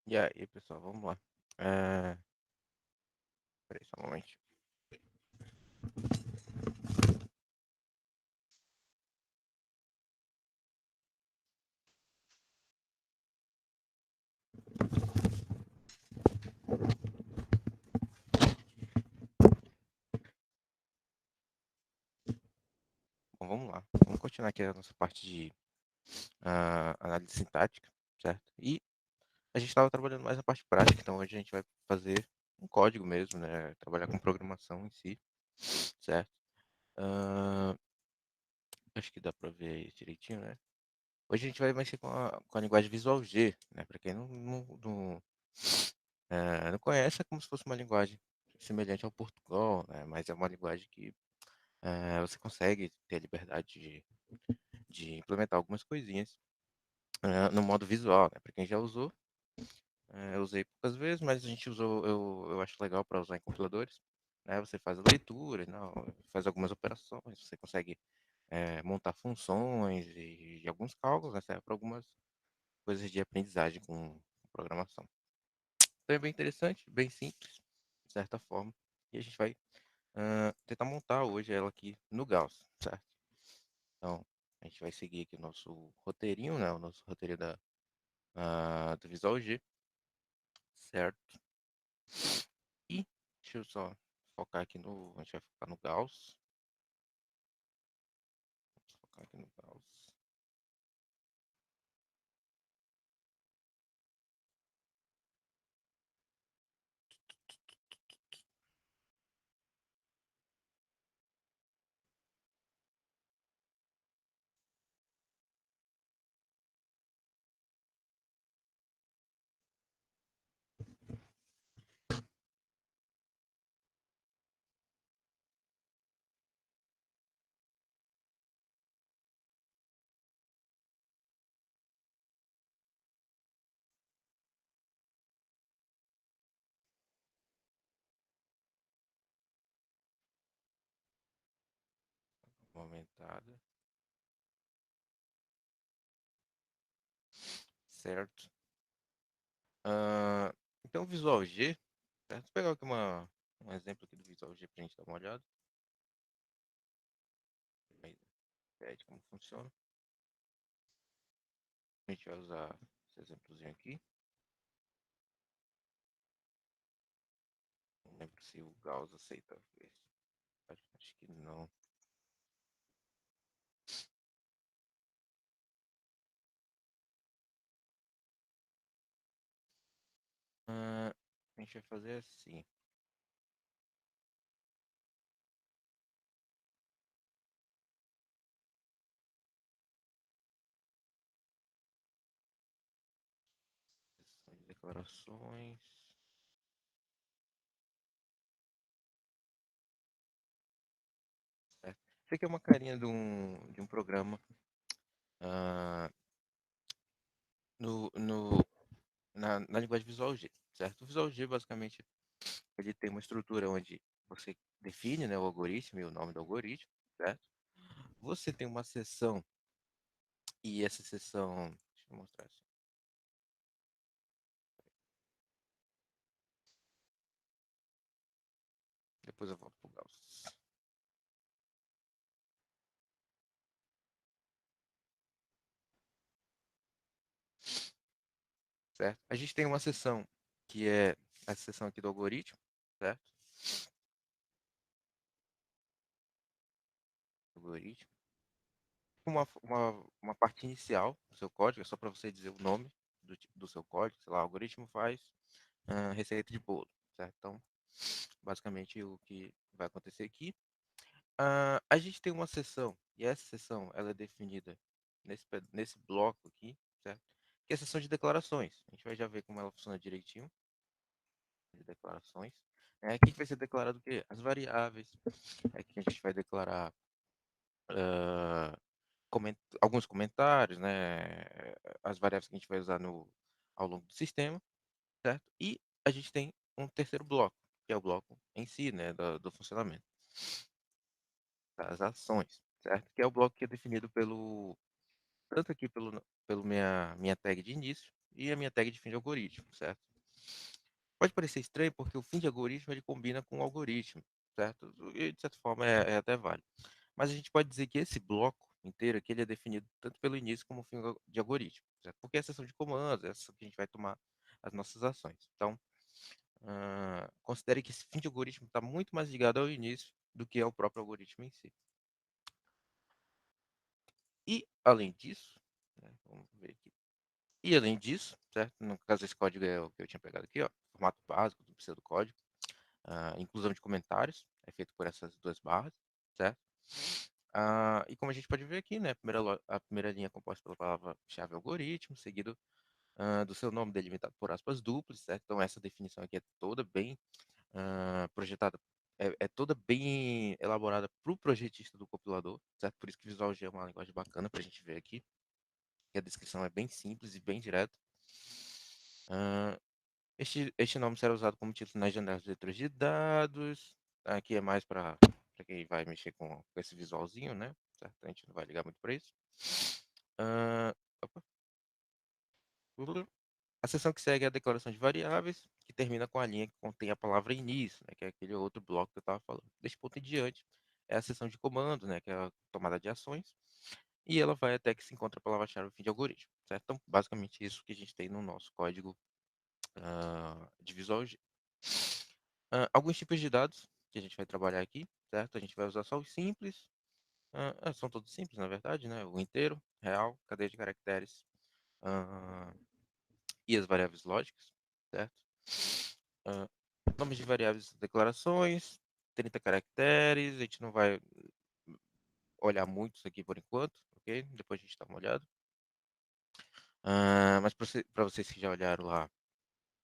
E aí, pessoal, vamos lá. É... Peraí, só um momento. Bom, vamos lá. Vamos continuar aqui a nossa parte de análise sintática, certo? E a gente estava trabalhando mais na parte prática, então hoje a gente vai fazer um código mesmo, né? Trabalhar com programação em si, certo? Ah, acho que dá para ver aí direitinho, né? Hoje a gente vai mexer com a linguagem Visual G, né? Para quem não conhece, é como se fosse uma linguagem semelhante ao Portugal, né? Mas é uma linguagem que você consegue ter a liberdade de implementar algumas coisinhas no modo visual, né? Para quem já usou, eu usei poucas vezes, mas a gente usou, eu acho legal para usar em compiladores, né? Você faz a leitura, não, faz algumas operações, você consegue montar funções e alguns cálculos, né? Serve para algumas coisas de aprendizagem com programação. Então é bem interessante, bem simples, de certa forma, e a gente vai tentar montar hoje ela aqui no Gauss, certo? Então, a gente vai seguir aqui o nosso roteirinho, né? O nosso roteiro do Visual G, certo? E deixa eu só focar aqui no. A gente vai focar no Gauss. Vamos focar aqui no Gauss. Uma aumentada, certo? Ah, então, o Visual G, certo? Vou pegar aqui um exemplo aqui do Visual G para a gente dar uma olhada. Uma ideia de como funciona. A gente vai usar esse exemplozinho aqui. Não lembro se o Gauss aceita ver. Acho que não. A gente vai fazer assim. Sessão de declarações. Certo? Isso aqui é uma carinha de um programa ah, no, no, na linguagem Visual G, certo? O Visual G, basicamente, ele tem uma estrutura onde você define, né, o algoritmo e o nome do algoritmo, certo? Você tem uma seção, e essa seção... Deixa eu mostrar assim. Depois eu volto pro Gauss. Certo? A gente tem uma seção que é essa seção aqui do algoritmo, certo? Algoritmo. Uma parte inicial do seu código, é só para você dizer o nome do seu código, sei lá, o algoritmo faz receita de bolo, certo? Então, basicamente o que vai acontecer aqui. A gente tem uma seção, e essa seção ela é definida nesse bloco aqui, certo? Que é a seção de declarações. A gente vai já ver como ela funciona direitinho, de declarações. Aqui vai ser declarado o quê? As variáveis. Aqui a gente vai declarar ah, alguns comentários, né? As variáveis que a gente vai usar ao longo do sistema, certo? E a gente tem um terceiro bloco, que é o bloco em si, né? Do funcionamento, das ações, certo? Que é o bloco que é definido tanto aqui pelo minha tag de início e a minha tag de fim de algoritmo, certo? Pode parecer estranho porque o fim de algoritmo ele combina com o algoritmo, certo? E de certa forma é até válido. Mas a gente pode dizer que esse bloco inteiro aqui ele é definido tanto pelo início como o fim de algoritmo, certo? Porque é a seção de comandos, é essa que a gente vai tomar as nossas ações. Então, considere que esse fim de algoritmo está muito mais ligado ao início do que ao próprio algoritmo em si. E, além disso, né, vamos ver aqui. E, além disso, certo? No caso, esse código é o que eu tinha pegado aqui, ó, formato básico do pseudocódigo. Inclusão de comentários é feito por essas duas barras, certo? E como a gente pode ver aqui, né, a primeira linha é composta pela palavra-chave algoritmo, seguido do seu nome delimitado por aspas duplas, certo? Então essa definição aqui é toda bem projetada, é toda bem elaborada para o projetista do compilador, certo? Por isso que Visual G é uma linguagem bacana para a gente ver aqui, que a descrição é bem simples e bem direta. Este nome será usado como título nas janelas de leitores de dados. Aqui é mais para quem vai mexer com esse visualzinho, né? Certo? A gente não vai ligar muito para isso. Ah, opa. A seção que segue é a declaração de variáveis, que termina com a linha que contém a palavra início, né? Que é aquele outro bloco que eu estava falando. Deste ponto em diante, é a seção de comandos, né? Que é a tomada de ações. E ela vai até que se encontra a palavra-chave fim de algoritmo, certo? Então, basicamente, isso que a gente tem no nosso código de Visual G. Alguns tipos de dados que a gente vai trabalhar aqui, certo? A gente vai usar só os simples, são todos simples, na verdade, né? O inteiro, real, cadeia de caracteres e as variáveis lógicas, certo? Ah, Nomes de variáveis e declarações, 30 caracteres, a gente não vai olhar muito isso aqui por enquanto, ok? Depois a gente dá uma olhada. Mas para vocês que já olharam lá,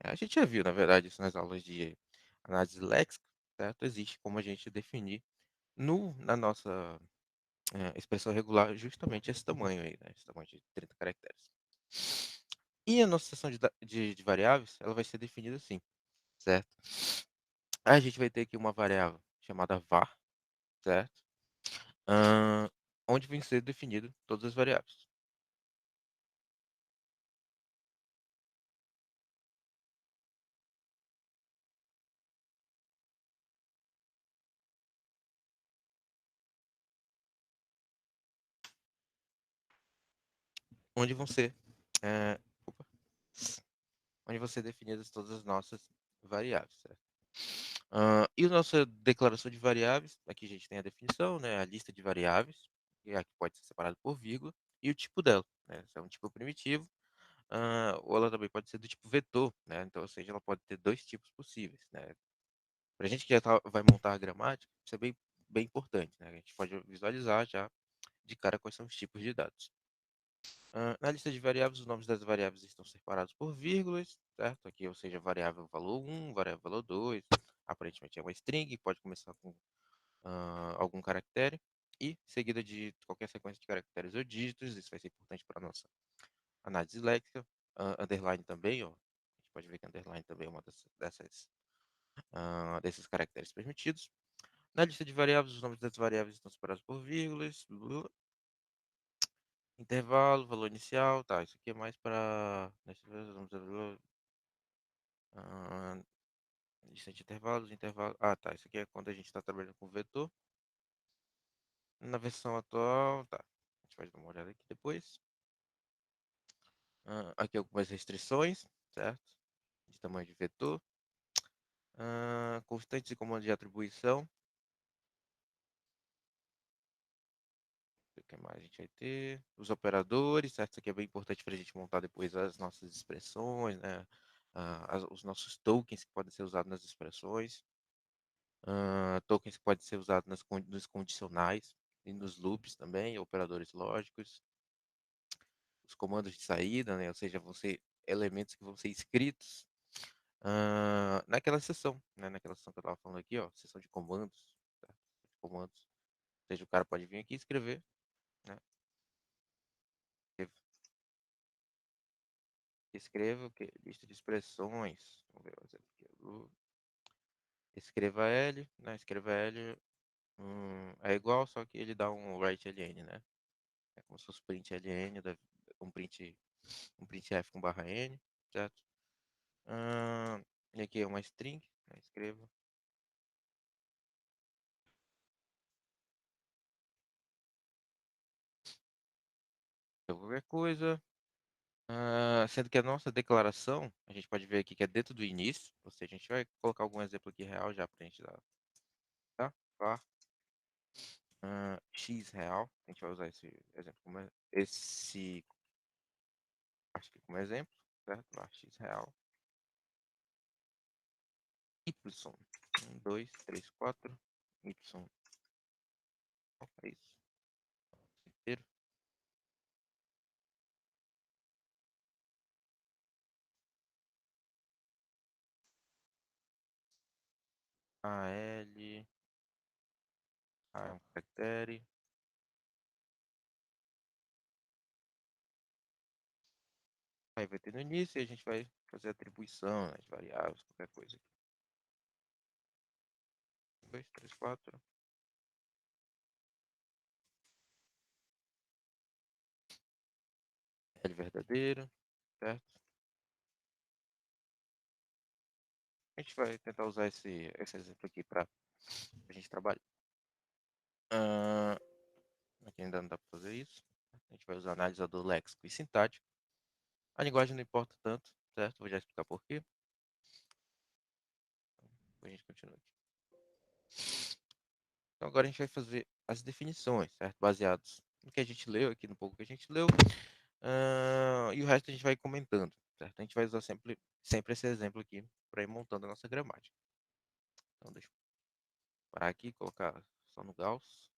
a gente já viu, na verdade, isso nas aulas de análise léxica, certo? Existe como a gente definir na nossa expressão regular justamente esse tamanho aí, né? Esse tamanho de 30 caracteres. E a nossa seção de variáveis, ela vai ser definida assim, certo? A gente vai ter aqui uma variável chamada var, certo? Onde vão ser definidas todas as variáveis. Onde vão ser, eh, opa, onde vão ser definidas todas as nossas variáveis, certo? E a nossa declaração de variáveis, aqui a gente tem a definição, né, a lista de variáveis, que aqui pode ser separado por vírgula, e o tipo dela, né, se é um tipo primitivo, ou ela também pode ser do tipo vetor, né, então, ou seja, ela pode ter dois tipos possíveis, né. Para a gente que já vai montar a gramática, isso é bem importante, né, a gente pode visualizar já de cara quais são os tipos de dados. Na lista de variáveis, os nomes das variáveis estão separados por vírgulas, certo? Aqui, ou seja, variável valor 1, variável valor 2. Aparentemente é uma string, pode começar com algum caractere e seguida de qualquer sequência de caracteres ou dígitos. Isso vai ser importante para a nossa análise léxica. Underline também, ó. A gente pode ver que underline também é uma desses caracteres permitidos. Na lista de variáveis, os nomes das variáveis estão separados por vírgulas. Intervalo, valor inicial, tá, isso aqui é mais para lista de intervalos, intervalo. Tá, isso aqui é quando a gente está trabalhando com vetor. Na versão atual, tá, a gente vai dar uma olhada aqui depois. Aqui algumas restrições, certo? De tamanho de vetor. Constantes e comandos de atribuição. O que mais a gente vai ter? Os operadores, certo? Isso aqui é bem importante para a gente montar depois as nossas expressões, né? Os nossos tokens que podem ser usados nas expressões. Tokens que podem ser usados nos condicionais e nos loops também, operadores lógicos. Os comandos de saída, né? Ou seja, vão ser elementos que vão ser escritos naquela seção, né? Naquela seção que eu estava falando aqui, ó, seção de comandos, tá? De comandos. Ou seja, o cara pode vir aqui e escrever, né? Escreva o quê? Lista de expressões. Vamos ver o exemplo aqui. Escreva L, né? Escreva L é igual, só que ele dá um write ln, né? É como se fosse print ln, um print um printf com barra n, certo? E aqui é uma string, né? Escreva. Qualquer coisa. Sendo que a nossa declaração, a gente pode ver aqui que é dentro do início, ou seja, a gente vai colocar algum exemplo aqui real já para a gente dar, tá? Var, x real, a gente vai usar esse exemplo como esse, acho que como exemplo, certo? Var x real, y, 1, 2, 3, 4, y, é isso, inteiro, al, a é um caractere, aí vai ter no início e a gente vai fazer atribuição, né, de variáveis, qualquer coisa aqui. 2, 3, 4, L verdadeiro, certo? A gente vai tentar usar esse exemplo aqui para a gente trabalhar. Ah, aqui ainda não dá para fazer isso. A gente vai usar analisador léxico e sintático. A linguagem não importa tanto, certo? Vou já explicar por quê. A gente continua aqui. Então agora a gente vai fazer as definições, certo? Baseados no que a gente leu aqui, no pouco que a gente leu. E o resto a gente vai comentando, certo? A gente vai usar sempre esse exemplo aqui para ir montando a nossa gramática. Então deixa eu parar aqui, colocar só no Gauss.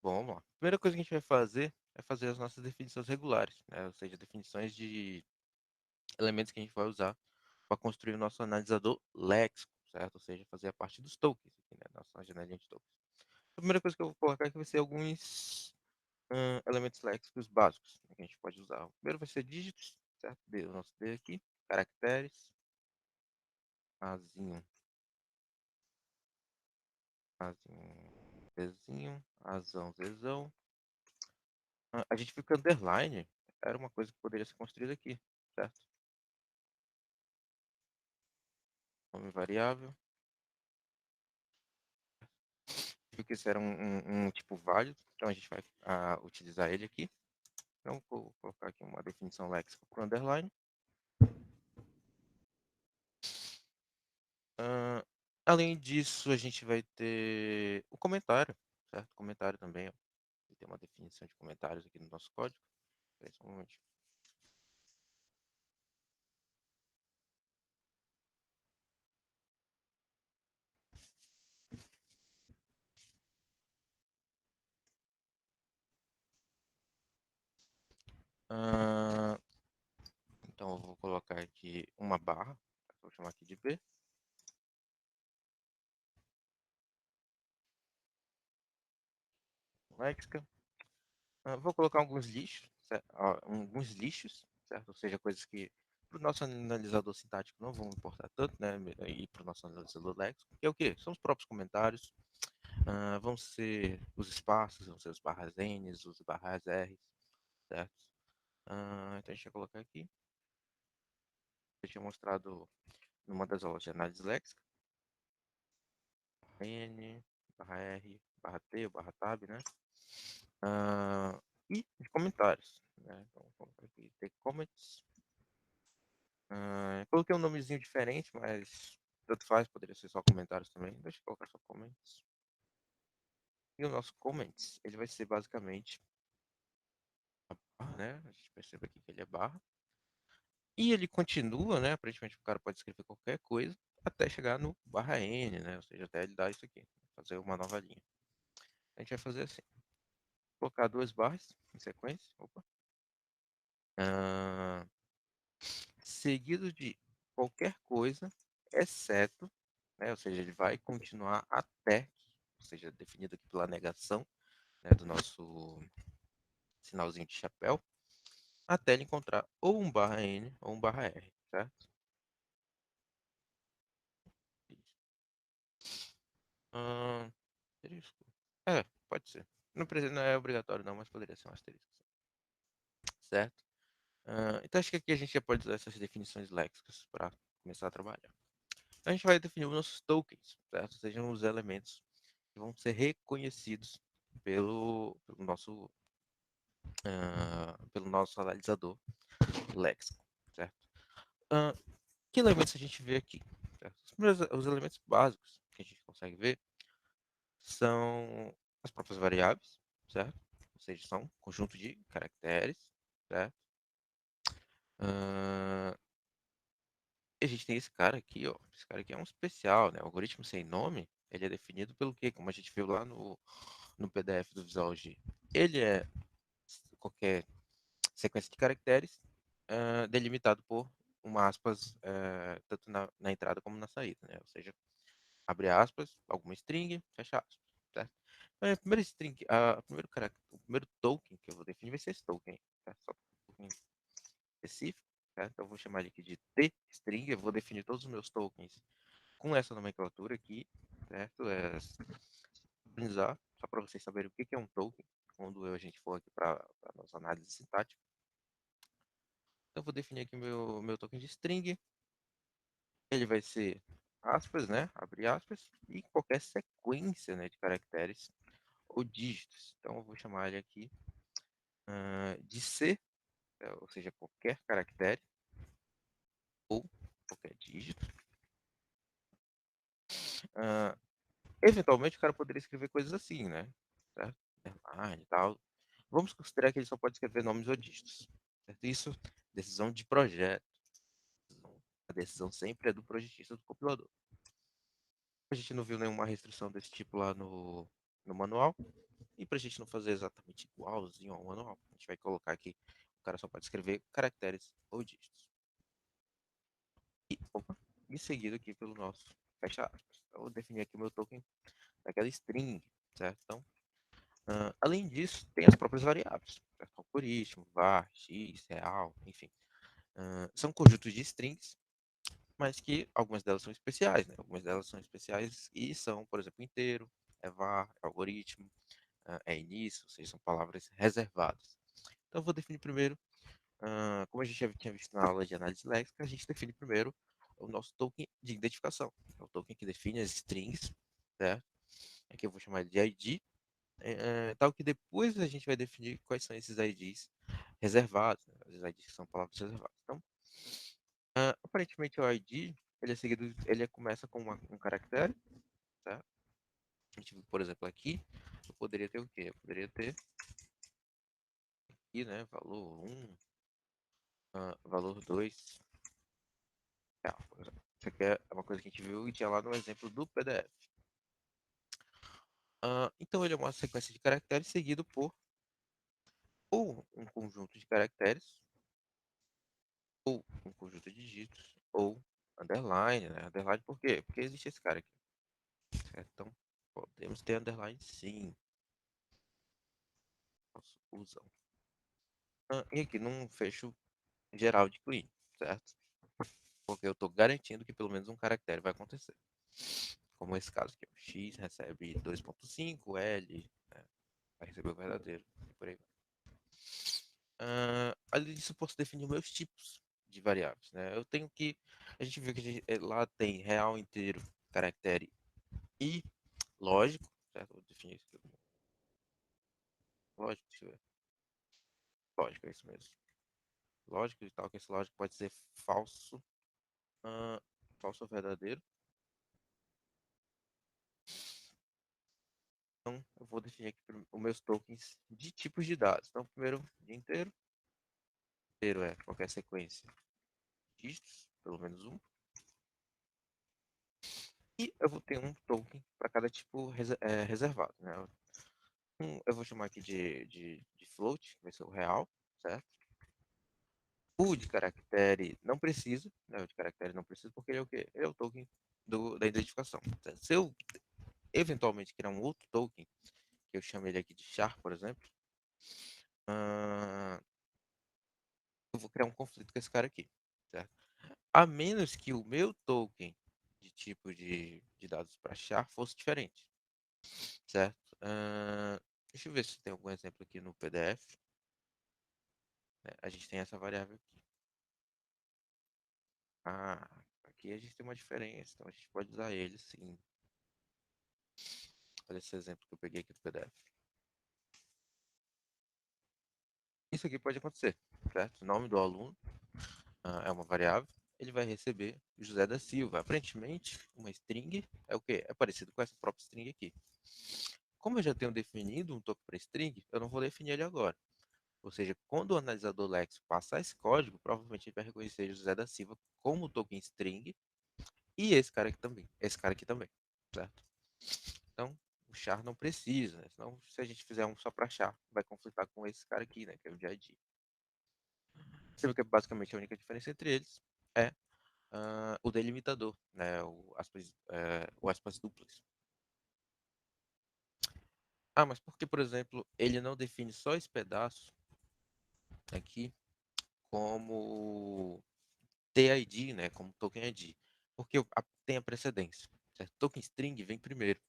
Bom, vamos lá. Primeira coisa que a gente vai fazer é fazer as nossas definições regulares, né? Ou seja, definições de elementos que a gente vai usar para construir o nosso analisador léxico, certo? Ou seja, fazer a parte dos tokens aqui, né? Nossa janelinha de tokens. A primeira coisa que eu vou colocar aqui vai ser alguns elementos léxicos básicos, né, que a gente pode usar. O primeiro vai ser dígitos, certo? D, o nosso D aqui, caracteres, Azinho, Azinho, Bzinho, Azão, Zezão. A gente viu que underline era uma coisa que poderia ser construída aqui, certo? Nome variável. Viu que esse era um tipo válido, então a gente vai utilizar ele aqui. Então, vou colocar aqui uma definição léxica para o underline. Ah, além disso, a gente vai ter o comentário, certo? Comentário também, ó. Tem uma definição de comentários aqui no nosso código. Espera aí só um momentinho. Ah, então, eu vou colocar aqui uma barra. Vou chamar aqui de B. Léxica. Vou colocar alguns lixos, certo? Alguns lixos, certo? Ou seja, coisas que para o nosso analisador sintático não vão importar tanto, né? E para o nosso analisador léxico, que é o quê? São os próprios comentários, vão ser os espaços, vão ser os barras N, os barras R, certo? Então a gente vai colocar aqui. Eu tinha mostrado numa das aulas de análise léxica, N, barra R, barra T, barra tab, né? E os comentários, né? Então, vou colocar aqui, take comments. Coloquei um nomezinho diferente, mas tanto faz, poderia ser só comentários também. Deixa eu colocar só comments. E o nosso comments, ele vai ser basicamente a barra, né? A gente percebe aqui que ele é barra. E ele continua, né? Aparentemente o cara pode escrever qualquer coisa até chegar no barra N, né? Ou seja, até ele dar isso aqui, fazer uma nova linha. A gente vai fazer assim, colocar duas barras em sequência, opa, ah, seguido de qualquer coisa, exceto, né? Ou seja, ele vai continuar até ou seja, definido aqui pela negação, né, do nosso sinalzinho de chapéu, até ele encontrar ou um barra N ou um barra R, certo? Asterisco. É, pode ser. Não, precisa, não é obrigatório não, mas poderia ser um asterisco, certo? Então acho que aqui a gente já pode usar essas definições léxicas para começar a trabalhar. A gente vai definir os nossos tokens, certo? Sejam os elementos que vão ser reconhecidos pelo nosso analisador léxico, certo? Ah, que elementos a gente vê aqui? Certo? Os elementos básicos que a gente consegue ver são as próprias variáveis, certo? Ou seja, são um conjunto de caracteres, certo? Ah, e a gente tem esse cara aqui, ó. Esse cara aqui é um especial, né? O algoritmo sem nome, ele é definido pelo quê? Como a gente viu lá no PDF do Visual G. Ele é qualquer sequência de caracteres delimitado por uma aspas, tanto na entrada como na saída, né? Ou seja, abre aspas, alguma string, fecha aspas, certo? Então, a primeira string, o primeiro token que eu vou definir vai ser esse token, tá? Só um token específico, certo? Então, eu vou chamar ele aqui de tstring, eu vou definir todos os meus tokens com essa nomenclatura aqui, certo? Organizar, só para vocês saberem o que é um token, quando a gente for aqui para a nossa análise sintática. Então, eu vou definir aqui meu token de string, ele vai ser aspas, né? Abre aspas, e qualquer sequência, né, de caracteres ou dígitos. Então, eu vou chamar ele aqui de C, ou seja, qualquer caractere ou qualquer dígito. Ah, eventualmente, o cara poderia escrever coisas assim, né? Certo? Underline e tal. Vamos considerar que ele só pode escrever nomes ou dígitos. Certo? Isso, decisão de projeto. A decisão sempre é do projetista, do compilador. A gente não viu nenhuma restrição desse tipo lá no manual. E para a gente não fazer exatamente igualzinho ao manual, a gente vai colocar aqui, o cara só pode escrever caracteres ou dígitos. E seguido aqui pelo nosso fecha aspas. Eu vou definir aqui o meu token daquela string, certo? Então, além disso, tem as próprias variáveis, certo? Algoritmo, var, x, real, enfim. São conjuntos de strings, mas que algumas delas são especiais, né? Algumas delas são especiais e são, por exemplo, inteiro, é var, é algoritmo, é início, ou seja, são palavras reservadas. Então, eu vou definir primeiro, como a gente já tinha visto na aula de análise léxica, a gente define primeiro o nosso token de identificação. É o token que define as strings, certo? Aqui eu vou chamar de ID, tal que depois a gente vai definir quais são esses IDs reservados, né? Os IDs que são palavras reservadas. Então, aparentemente o ID, ele é seguido, ele começa com um caractere, certo? A gente viu, por exemplo, aqui, eu poderia ter o quê? Eu poderia ter aqui, né, valor 1, valor 2. Isso aqui é uma coisa que a gente viu e tinha lá no exemplo do PDF. Então ele é uma sequência de caracteres seguido por ou um conjunto de caracteres, ou um conjunto de dígitos, ou underline, né? Underline por quê? Porque existe esse cara aqui, certo? Então, podemos ter underline sim. Nossa, usam. E aqui num fecho geral de clean, certo? Porque eu estou garantindo que pelo menos um caractere vai acontecer. Como esse caso aqui, o x recebe 2.5, L, né, vai receber o verdadeiro, e por aí vai. Além disso, eu posso definir meus tipos de variáveis, né? Eu tenho que, a gente viu que lá tem real, inteiro, caractere e lógico, certo? Vou definir isso aqui. Lógico, deixa eu ver. Lógico, é isso mesmo. Lógico e tal, que esse lógico pode ser falso, falso ou verdadeiro. Então, eu vou definir aqui os meus tokens de tipos de dados. Então, primeiro, de inteiro. Inteiro é qualquer sequência de dígitos, pelo menos um. E eu vou ter um token para cada tipo reservado, né? Eu vou chamar aqui de float, que vai ser o real, certo? O de caractere não precisa, né? O de caractere não precisa porque ele é o quê? Ele é o token da identificação. Certo? eventualmente criar um outro token, que eu chamo ele aqui de char, por exemplo, ah, eu vou criar um conflito com esse cara aqui, certo? A menos que o meu token de tipo de dados para char fosse diferente, certo? Deixa eu ver se tem algum exemplo aqui no PDF. Né? A gente tem essa variável aqui. Ah, aqui a gente tem uma diferença, então a gente pode usar ele sim. Olha esse exemplo que eu peguei aqui do PDF. Isso aqui pode acontecer, certo? O nome do aluno é uma variável, ele vai receber José da Silva. Aparentemente, uma string é o quê? É parecido com essa própria string aqui. Como eu já tenho definido um token para string, eu não vou definir ele agora. Ou seja, quando o analisador Lex passar esse código, provavelmente ele vai reconhecer José da Silva como token string e esse cara aqui também, certo? Então, o char não precisa, né? Senão, se a gente fizer um só para char, vai conflitar com esse cara aqui, né? Que é o de ID. Você vê que basicamente a única diferença entre eles é o delimitador, né? O aspas duplas. Ah, mas por que, por exemplo, ele não define só esse pedaço aqui como TID, né? Como token ID? Porque tem a precedência, certo? Token string vem primeiro.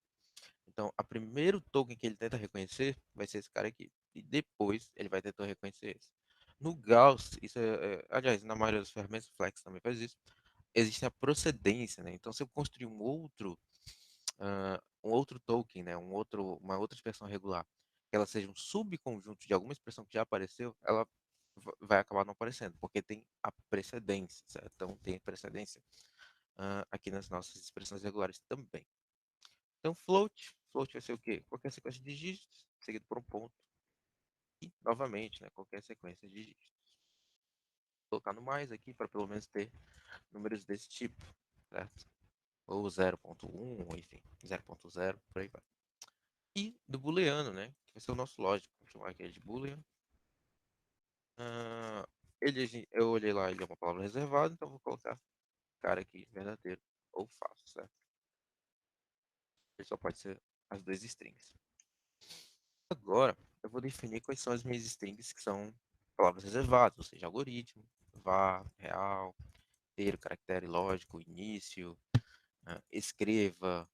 Então, a primeiro token que ele tenta reconhecer vai ser esse cara aqui. E depois ele vai tentar reconhecer esse. No Gauss, isso aliás, na maioria das ferramentas, Flex também faz isso. Existe a procedência, né? Então, se eu construir um outro token, né? Uma outra expressão regular, que ela seja um subconjunto de alguma expressão que já apareceu, ela vai acabar não aparecendo, porque tem a precedência, certo? Então, tem precedência aqui nas nossas expressões regulares também. Então, float vai ser o quê? Qualquer sequência de dígitos, seguido por um ponto. E, novamente, né, qualquer sequência de dígitos. Vou colocar no mais aqui para pelo menos ter números desse tipo, certo? Ou 0.1, ou enfim, 0.0, por aí vai. E do booleano, né, que vai ser o nosso lógico. Vou chamar aqui de boolean. Ah, eu olhei lá, ele é uma palavra reservada, então vou colocar cara aqui, verdadeiro ou falso, certo? Ele só pode ser as duas strings. Agora, eu vou definir quais são as minhas strings que são palavras reservadas, ou seja, algoritmo, var, real, inteiro, caractere lógico, início, escreva,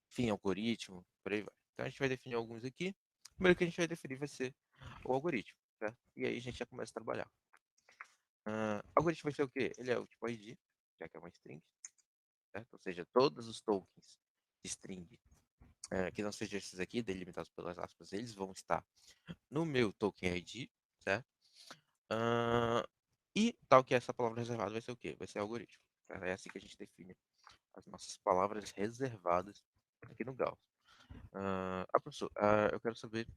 enfim, algoritmo, por aí vai. Então a gente vai definir alguns aqui. O primeiro que a gente vai definir vai ser o algoritmo, certo? E aí a gente já começa a trabalhar. Algoritmo vai ser o quê? Ele é o tipo ID, já que é uma string, certo? Ou seja, todos os tokens de string que não sejam esses aqui, delimitados pelas aspas, eles vão estar no meu token ID, certo? E tal que essa palavra reservada vai ser o quê? Vai ser algoritmo. É assim que a gente define as nossas palavras reservadas aqui no Gauss. Professor, eu quero saber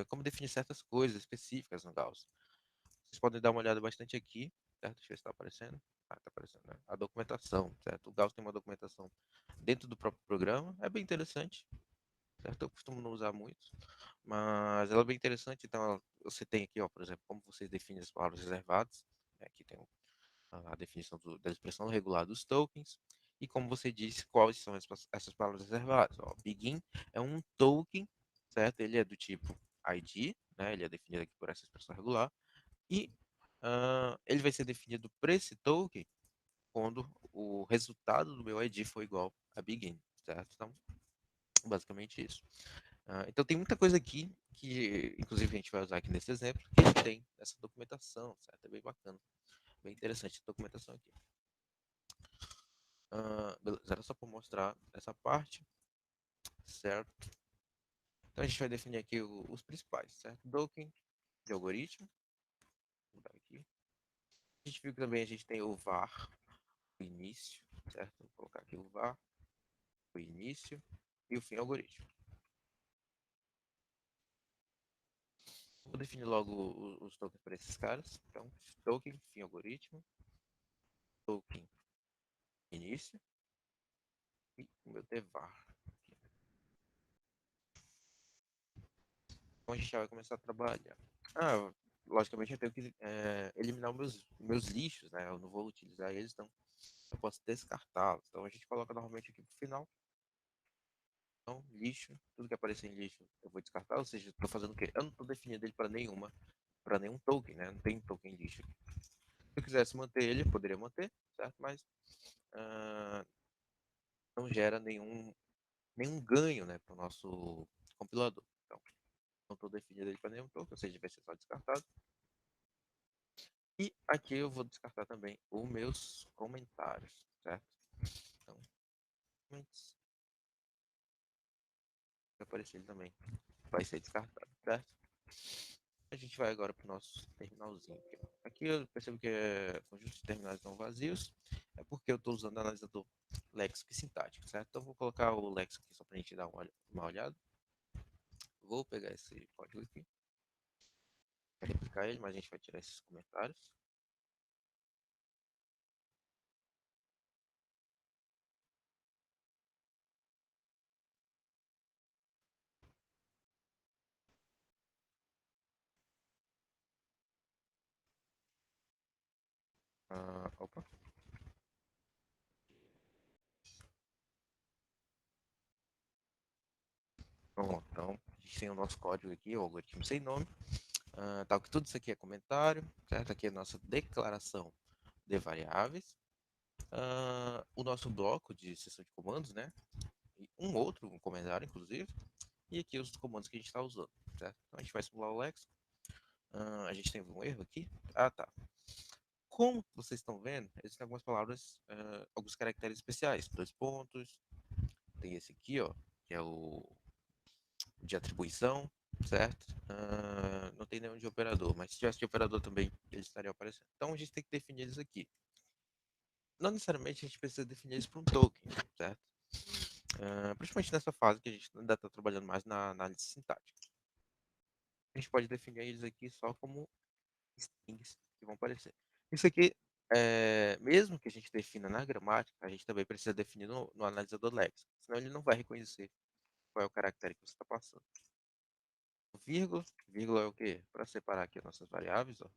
como definir certas coisas específicas no Gauss. Vocês podem dar uma olhada bastante aqui, certo? Deixa eu ver se está aparecendo. Está aparecendo, né? A documentação, certo? O Gauss tem uma documentação dentro do próprio programa, é bem interessante, certo? Eu costumo não usar muito, mas ela é bem interessante. Então, você tem aqui, ó, por exemplo, como vocês definem as palavras reservadas. Aqui tem a definição da expressão regular dos tokens. E como você disse, quais são essas palavras reservadas? Ó, begin é um token, certo? Ele é do tipo ID, né? Ele é definido aqui por essa expressão regular. E ele vai ser definido por esse token quando o resultado do meu ID for igual a begin, certo? Então, basicamente isso. Então tem muita coisa aqui que, inclusive, a gente vai usar aqui nesse exemplo, que a gente tem essa documentação, certo? É bem bacana, bem interessante a documentação aqui. Beleza, era só para mostrar essa parte, certo? Então a gente vai definir aqui os principais, certo? Token de algoritmo, vou mudar aqui. A gente viu que também a gente tem o var, o início, certo? Vou colocar aqui o var, o início e o fim algoritmo. Vou definir logo os tokens para esses caras. Então, token, fim algoritmo, token, início e o meu devar. Então a gente já vai começar a trabalhar. Logicamente eu tenho que eliminar os meus lixos, né? Eu não vou utilizar eles, então eu posso descartá-los. Então a gente coloca normalmente aqui pro final. Então, lixo, tudo que aparecer em lixo eu vou descartar, ou seja, estou fazendo o quê? Eu não estou definindo ele para nenhum token, né? Não tem token lixo. Se eu quisesse manter ele, eu poderia manter, certo? Mas ah, não gera nenhum ganho, né, para o nosso compilador. Então, não estou definindo ele para nenhum token, ou seja, vai ser só descartado. E aqui eu vou descartar também os meus comentários, certo? Então, comments, vai aparecer ele também, vai ser descartado, certo? A gente vai agora para o nosso terminalzinho aqui. Aqui eu percebo que conjuntos de terminais não vazios, é porque eu estou usando analisador léxico e sintático, certo? Então vou colocar o léxico aqui só para a gente dar uma olhada. Vou pegar esse código aqui, vai replicar ele, mas a gente vai tirar esses comentários. Opa. Pronto, então a gente tem o nosso código aqui, o algoritmo sem nome. Tal que tudo isso aqui é comentário, certo? Aqui é a nossa declaração de variáveis. O nosso bloco de sessão de comandos, né? E um comentário, inclusive. E aqui os comandos que a gente está usando, certo? Então a gente vai simular o léxico. A gente tem um erro aqui. Ah, tá. Como vocês estão vendo, existem algumas palavras, alguns caracteres especiais. 2 pontos. Tem esse aqui, ó, que é o de atribuição, certo? Não tem nenhum de operador, mas se tivesse de operador também, eles estariam aparecendo. Então a gente tem que definir eles aqui. Não necessariamente a gente precisa definir eles para um token, certo? Principalmente nessa fase que a gente ainda está trabalhando mais na análise sintática. A gente pode definir eles aqui só como strings que vão aparecer. Isso aqui, mesmo que a gente defina na gramática, a gente também precisa definir no analisador léxico, senão ele não vai reconhecer qual é o caractere que você está passando. Vírgula, vírgula é o quê? Para separar aqui as nossas variáveis, ó,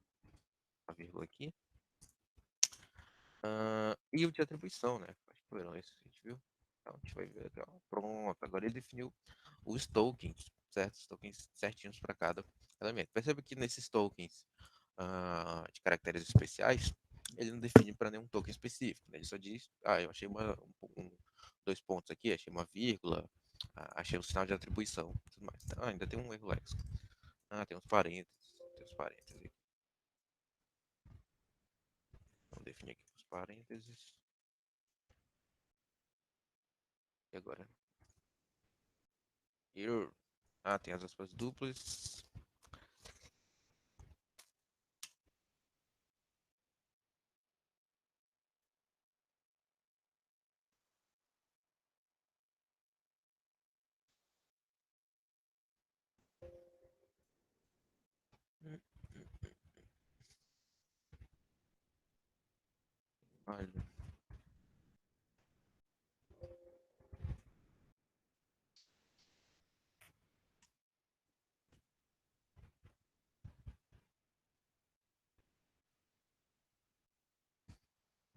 a vírgula aqui. E o de atribuição, né? Acho que foram esses que a gente viu. Então a gente vai ver aqui, ó. Pronto, agora ele definiu os tokens, certo? Os tokens certinhos para cada elemento. Perceba que nesses tokens de caracteres especiais, ele não define para nenhum token específico, né? Ele só diz, eu achei 2 pontos aqui, achei uma vírgula, achei um sinal de atribuição, tudo mais. Então, ainda tem um erro léxico. Tem uns parênteses, aqui. Vamos definir aqui os parênteses. E agora? Here. Tem as aspas duplas. Olha.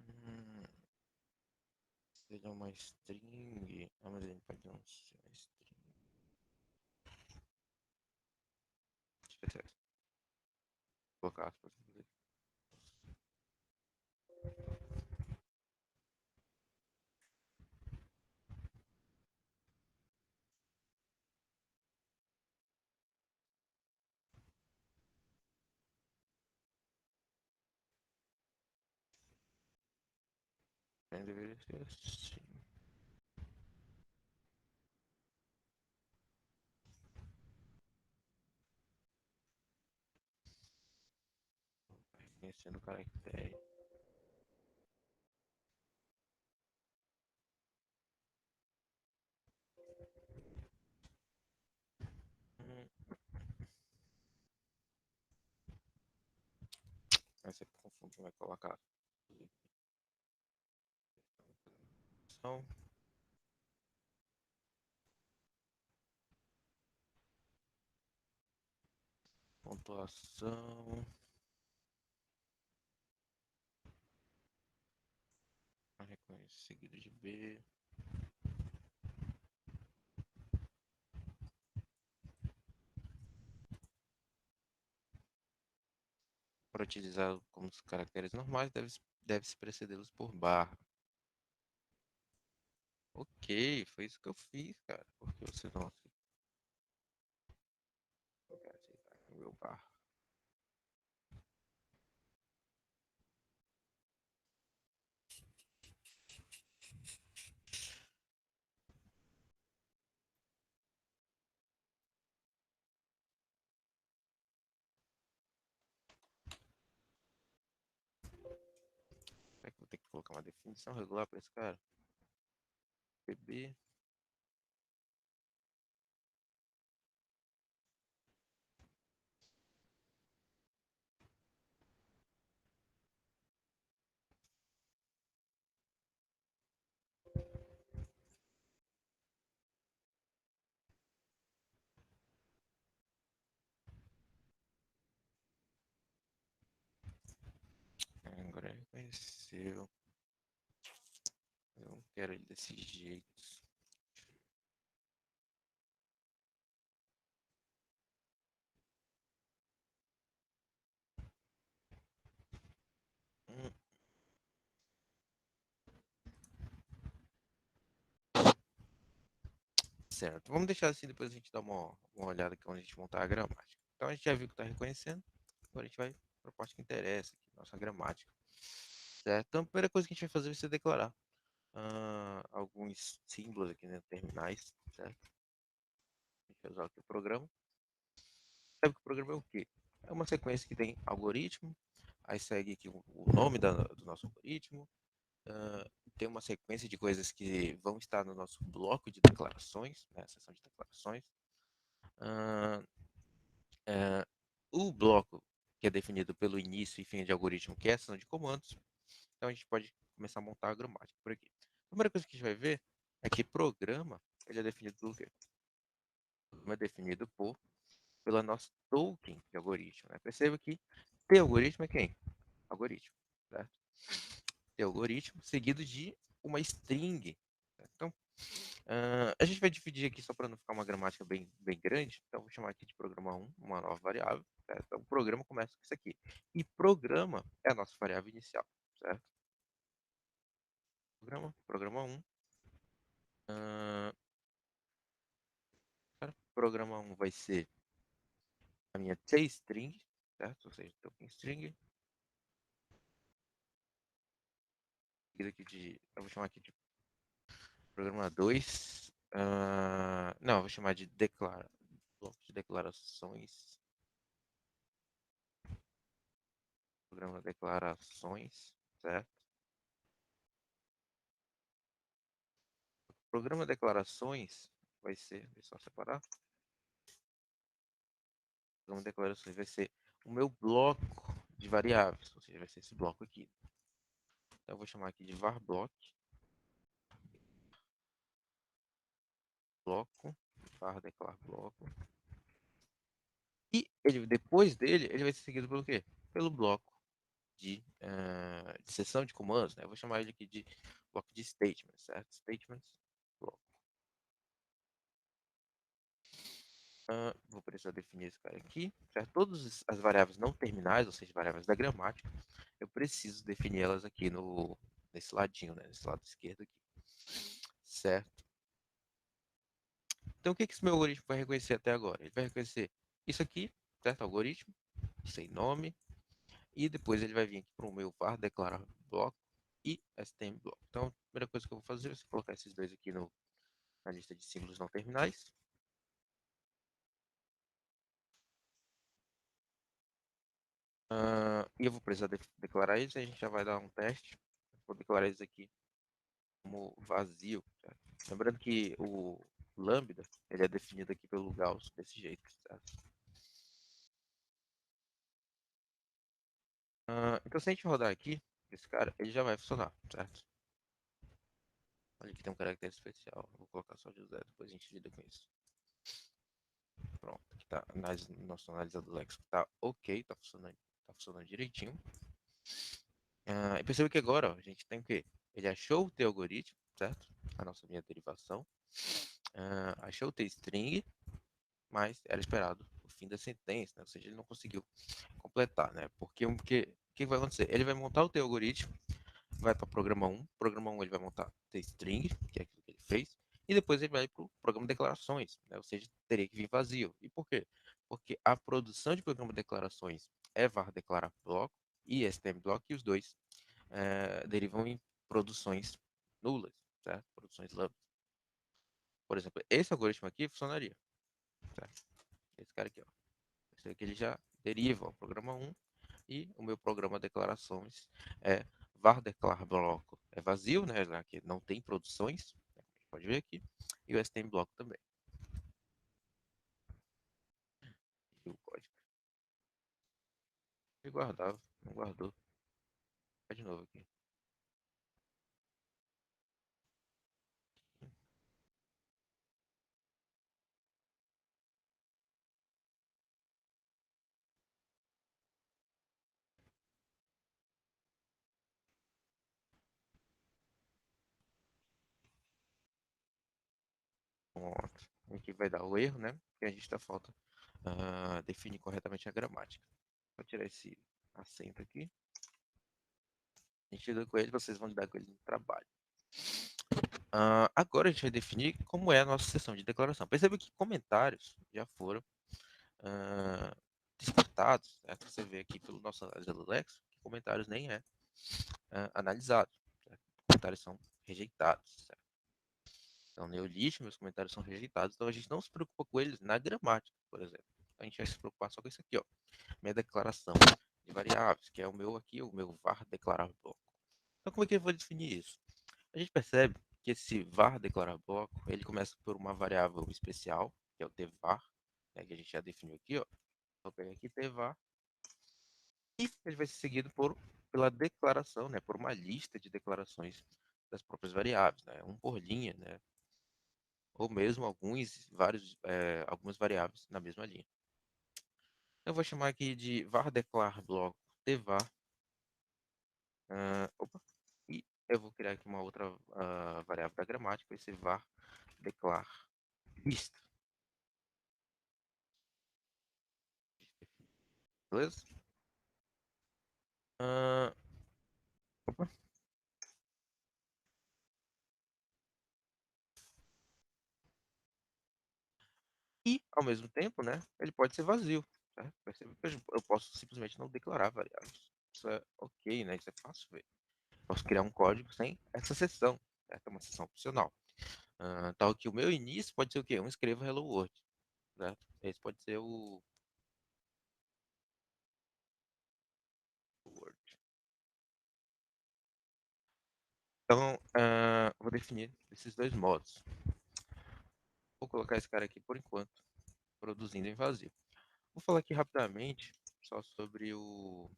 Hum, Seria uma string. Mas ele pode não ser uma string. Deixa eu ver. Colocar aspas. Deveria ser assim. Reconhecendo o caractere. Hum, Aí você confunde, vai colocar. São pontuação. seguido de B. Para utilizar como os caracteres normais, deve-se precedê-los por barra. Ok, foi isso que eu fiz, cara. Porque você não aceitar aqui o meu barra. Será que eu vou ter que colocar uma definição regular para esse cara? PB. Agora ele reconheceu. Eu não quero ele desse jeito. Hum, certo. Vamos deixar assim, depois a gente dá uma olhada aqui onde a gente montar a gramática. Então a gente já viu que está reconhecendo. Agora a gente vai para a parte que interessa, aqui, nossa gramática. Certo? Então a primeira coisa que a gente vai fazer vai ser declarar alguns símbolos aqui, né, terminais, certo? A gente vai usar aqui o programa. Sabe que o programa é o quê? É uma sequência que tem algoritmo, aí segue aqui o nome do nosso algoritmo, ah, tem uma sequência de coisas que vão estar no nosso bloco de declarações, né, seção de declarações. Ah, ah, o bloco que é definido pelo início e fim de algoritmo, que é a seção de comandos. Então a gente pode começar a montar a gramática por aqui. A primeira coisa que a gente vai ver é que programa ele é definido pelo quê? É definido pela nossa token de algoritmo. Né? Perceba que T algoritmo é quem? Algoritmo. Certo? T algoritmo seguido de uma string. Certo? Então, a gente vai dividir aqui só para não ficar uma gramática bem grande. Então, vou chamar aqui de programa 1, uma nova variável. Certo? Então, o programa começa com isso aqui. E programa é a nossa variável inicial. Certo? Programa 1. Programa 1 vai ser a minha string, certo? Ou seja, token string. Eu vou chamar aqui de programa 2. Não, eu vou chamar de bloco de declarações. Programa declarações, certo? Programa declarações vai ser, deixa eu só separar. Programa declarações vai ser o meu bloco de variáveis, ou seja, vai ser esse bloco aqui. Então eu vou chamar aqui de var bloco, var declar bloco. E depois dele, ele vai ser seguido pelo quê? Pelo bloco de seção de comandos, né? Eu vou chamar ele aqui de bloco de statements, certo? Statements, bloco. Vou precisar definir esse cara aqui, certo? Todas as variáveis não terminais, ou seja, variáveis da gramática, eu preciso definir elas aqui nesse ladinho, né? Nesse lado esquerdo aqui, certo? Então, o que esse meu algoritmo vai reconhecer até agora? Ele vai reconhecer isso aqui, certo? Algoritmo, sem nome, e depois ele vai vir aqui para o meu var declarar bloco e stm bloco. Então, a primeira coisa que eu vou fazer é colocar esses dois aqui na lista de símbolos não terminais. E eu vou precisar declarar isso, a gente já vai dar um teste. Vou declarar isso aqui como vazio. Certo? Lembrando que o lambda ele é definido aqui pelo Gauss desse jeito. Certo? Então, se a gente rodar aqui, esse cara, ele já vai funcionar, certo? Olha aqui tem um caractere especial. Vou colocar só José, depois a gente lida com isso. Pronto, aqui tá. Nosso analisador do léxico tá ok, tá funcionando direitinho. E perceba que agora ó, a gente tem o quê? ele achou o teu algoritmo, certo? A nossa linha de derivação. Achou o teu string, mas era esperado o fim da sentença, né? Ou seja, ele não conseguiu completar, né? Porque o que vai acontecer? Ele vai montar o teu algoritmo, vai para programa 1 ele vai montar teu string, que é aquilo que ele fez, e depois ele vai para o programa de declarações, né? Ou seja, teria que vir vazio. E por quê? Porque a produção de programa de declarações é var declarar bloco e stm block, e os dois derivam em produções nulas, certo? Produções lambda. Por exemplo, esse algoritmo aqui funcionaria, certo? Esse cara aqui, ó. Esse aqui ele já deriva o programa 1 e o meu programa declarações é var declar bloco é vazio, né? Já que não tem produções, né, a gente pode ver aqui, e o stm bloco também. E o código ele guardava, não guardou. Vai de novo aqui. Pronto. Aqui vai dar o erro, né? Porque a gente está falta definir corretamente a gramática. Vou tirar esse acento aqui. A gente lida com ele, vocês vão lidar com ele no trabalho. Agora a gente vai definir como é a nossa sessão de declaração. Perceba que comentários já foram ah, descartados. Certo? Você vê aqui pelo nosso análise do Lex que comentários nem é analisado. Certo? Comentários são rejeitados. Certo? Então, neolítico, meus comentários são rejeitados. Então, a gente não se preocupa com eles na gramática, por exemplo. A gente vai se preocupar só com isso aqui, ó. Minha declaração de variáveis, que é o meu aqui, o meu var declarar bloco. Então, como é que eu vou definir isso? A gente percebe que esse var declarar bloco, ele começa por uma variável especial, que é o tvar, né, que a gente já definiu aqui, ó. Vou pegar aqui tvar, e ele vai ser seguido pela declaração, né, por uma lista de declarações das próprias variáveis, né, um por linha, né, ou mesmo algumas variáveis na mesma linha. Eu vou chamar aqui de var declar bloco tvar, opa, e eu vou criar aqui uma outra variável da gramática, vai ser var declar lista. Beleza? Ah, opa. E, ao mesmo tempo, né, ele pode ser vazio. Certo? Percebe que eu posso simplesmente não declarar variáveis. Isso é ok, né? Isso é fácil ver. Posso criar um código sem essa seção. Certo? É uma seção opcional. Tal que o meu início pode ser o quê? Eu escrevo Hello World. Certo? Esse pode ser o Word. Então, vou definir esses dois modos. Vou colocar esse cara aqui por enquanto, produzindo em vazio. Vou falar aqui rapidamente só sobre o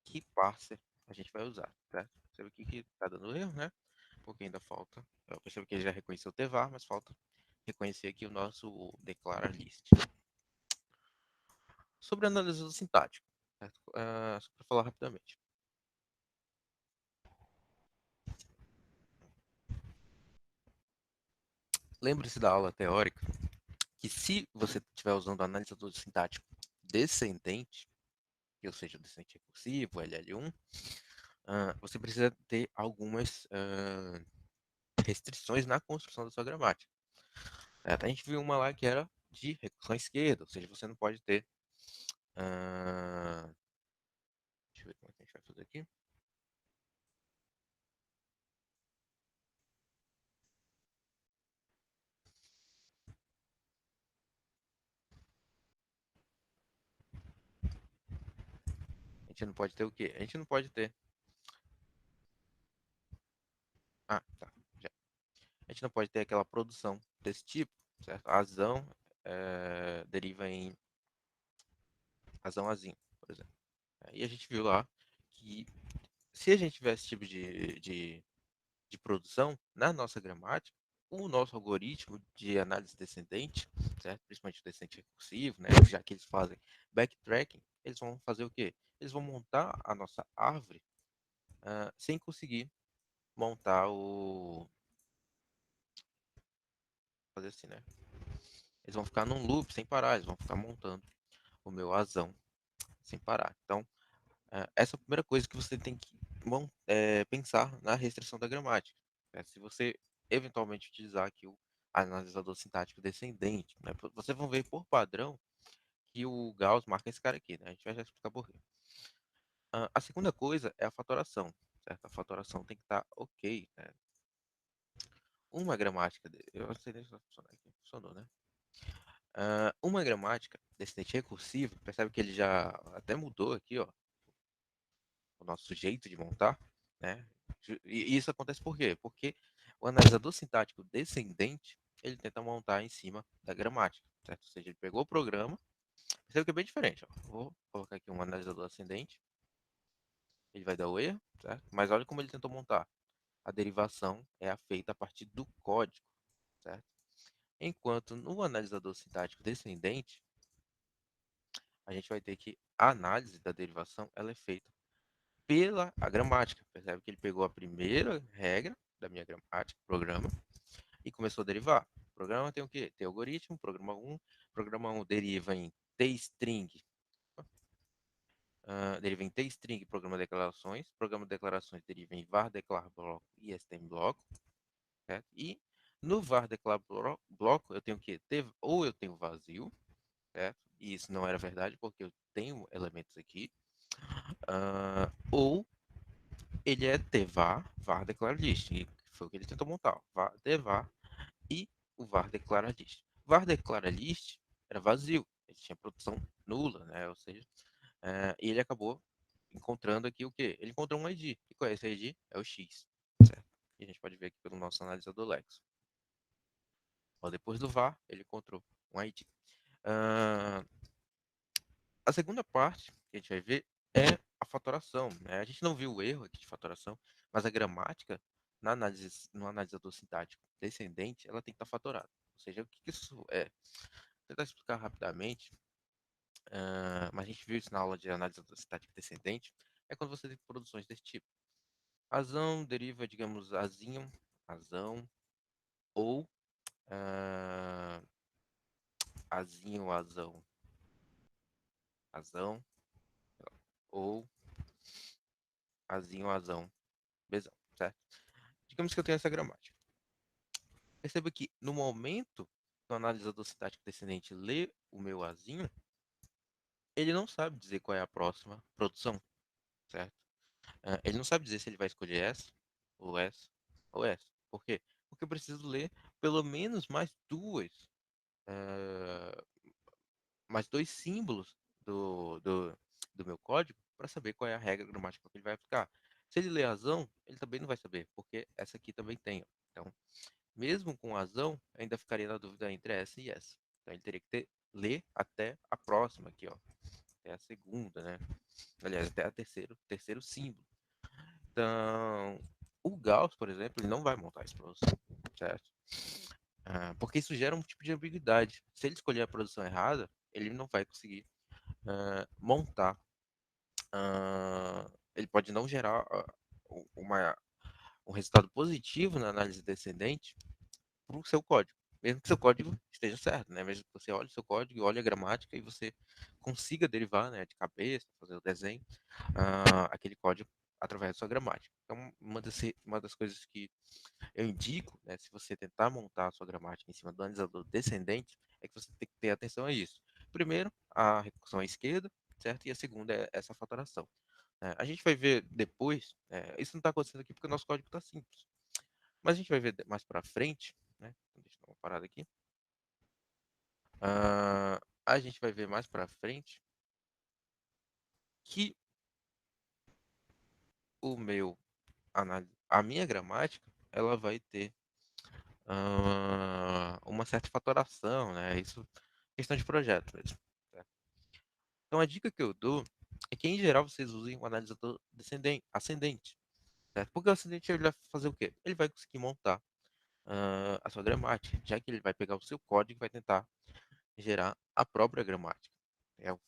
que parser a gente vai usar, certo? Percebe aqui que está dando erro, né? Porque ainda falta. Eu percebo que ele já reconheceu o tvar, mas falta reconhecer aqui o nosso declarar list. Sobre a análise do sintático, certo? Só para falar rapidamente. Lembre-se da aula teórica que se você estiver usando o analisador sintático descendente, que ou seja, o descendente recursivo, LL1, você precisa ter algumas restrições na construção da sua gramática. A gente viu uma lá que era de recursão à esquerda, ou seja, você não pode ter. Deixa eu ver como é que a gente vai fazer aqui. A gente não pode ter o quê? A gente não pode ter. Tá. Já. A gente não pode ter aquela produção desse tipo, certo? A razão deriva em razão azinho, por exemplo. E a gente viu lá que se a gente tivesse esse tipo de produção na nossa gramática, o nosso algoritmo de análise descendente, certo? Principalmente o descendente recursivo, né? Já que eles fazem backtracking, eles vão fazer o quê? eles vão montar a nossa árvore sem conseguir montar o. Fazer assim, né? Eles vão ficar num loop sem parar, eles vão ficar montando o meu asão sem parar. Então, essa é a primeira coisa que você tem que pensar na restrição da gramática. Se você eventualmente utilizar aqui o analisador sintático descendente, né? Vocês vão ver por padrão que o Gauss marca esse cara aqui, né? A gente vai já explicar por quê. A segunda coisa é a fatoração, certo? A fatoração tem que estar ok, né? Uma gramática, eu não sei nem se vai funcionar aqui, funcionou, né? Uma gramática descendente recursiva, percebe que ele já até mudou aqui, ó, o nosso jeito de montar, né? E isso acontece por quê? Porque o analisador sintático descendente, ele tenta montar em cima da gramática, certo? Ou seja, ele pegou o programa, percebe que é bem diferente, ó. Vou colocar aqui um analisador ascendente, ele vai dar o erro, certo? Mas olha como ele tentou montar. A derivação é feita a partir do código, certo? Enquanto no analisador sintático descendente, a gente vai ter que a análise da derivação ela é feita pela a gramática. Percebe que ele pegou a primeira regra da minha gramática, programa, e começou a derivar. O programa tem o quê? Tem algoritmo, programa 1 deriva em tstring, deriva em tstring, programa de declarações, programa de declarações deriva em var declar bloco e stm bloco, certo? E no var declar bloco eu tenho que ter, ou eu tenho vazio, certo? E isso não era verdade porque eu tenho elementos aqui, ou ele é devar, var declara list, que foi o que ele tentou montar, var, devar e o var declara list. Var declara list era vazio, ele tinha produção nula, né? Ou seja, e ele acabou encontrando aqui o que? Ele encontrou um ID. E qual é esse ID? É o X, certo? E a gente pode ver aqui pelo nosso analisador Lex. Ó, depois do var, ele encontrou um ID. A segunda parte que a gente vai ver é a fatoração, né? A gente não viu o erro aqui de fatoração, mas a gramática na análise, no analisador sintático descendente, ela tem que estar fatorada. Ou seja, o que isso é? Vou tentar explicar rapidamente, mas a gente viu isso na aula de analisador sintático descendente, é quando você tem produções desse tipo. Azão deriva, digamos, azinho, azão, ou azinho, azão, azão, ou azinho, azão, bezão, certo? Digamos que eu tenho essa gramática. Perceba que no momento que o analisador sintático descendente lê o meu azinho, ele não sabe dizer qual é a próxima produção, certo? Ele não sabe dizer se ele vai escolher essa, ou essa, ou essa. Por quê? Porque eu preciso ler pelo menos mais dois símbolos do meu código para saber qual é a regra gramática que ele vai aplicar. Se ele ler razão, ele também não vai saber, porque essa aqui também tem. Ó. Então, mesmo com razão, ainda ficaria na dúvida entre essa e essa. Então, ele teria que ler até a próxima aqui, ó. Até a segunda, né? Aliás, até a terceiro símbolo. Então, o Gauss, por exemplo, ele não vai montar isso para você, certo? Porque isso gera um tipo de ambiguidade. Se ele escolher a produção errada, ele não vai conseguir montar. Ele pode não gerar uma, um resultado positivo na análise descendente para o seu código. Mesmo que seu código esteja certo, né? Mesmo que você olhe o seu código e olhe a gramática e você consiga derivar, né, de cabeça, fazer o desenho, aquele código através da sua gramática. Então, uma das coisas que eu indico, né, se você tentar montar a sua gramática em cima do analisador descendente, é que você tem que ter atenção a isso. Primeiro, a recursão à esquerda, certo? E a segunda é essa fatoração. A gente vai ver depois, isso não está acontecendo aqui porque o nosso código está simples, mas a gente vai ver mais para frente, né? Então, deixa eu dar uma parada aqui. A gente vai ver mais para frente que a minha gramática, ela vai ter uma certa fatoração, né? Isso é questão de projeto mesmo. Certo? Então a dica que eu dou é que em geral vocês usem o analisador ascendente, certo? Porque o ascendente ele vai fazer o quê? Ele vai conseguir montar a sua gramática, já que ele vai pegar o seu código e vai tentar gerar a própria gramática,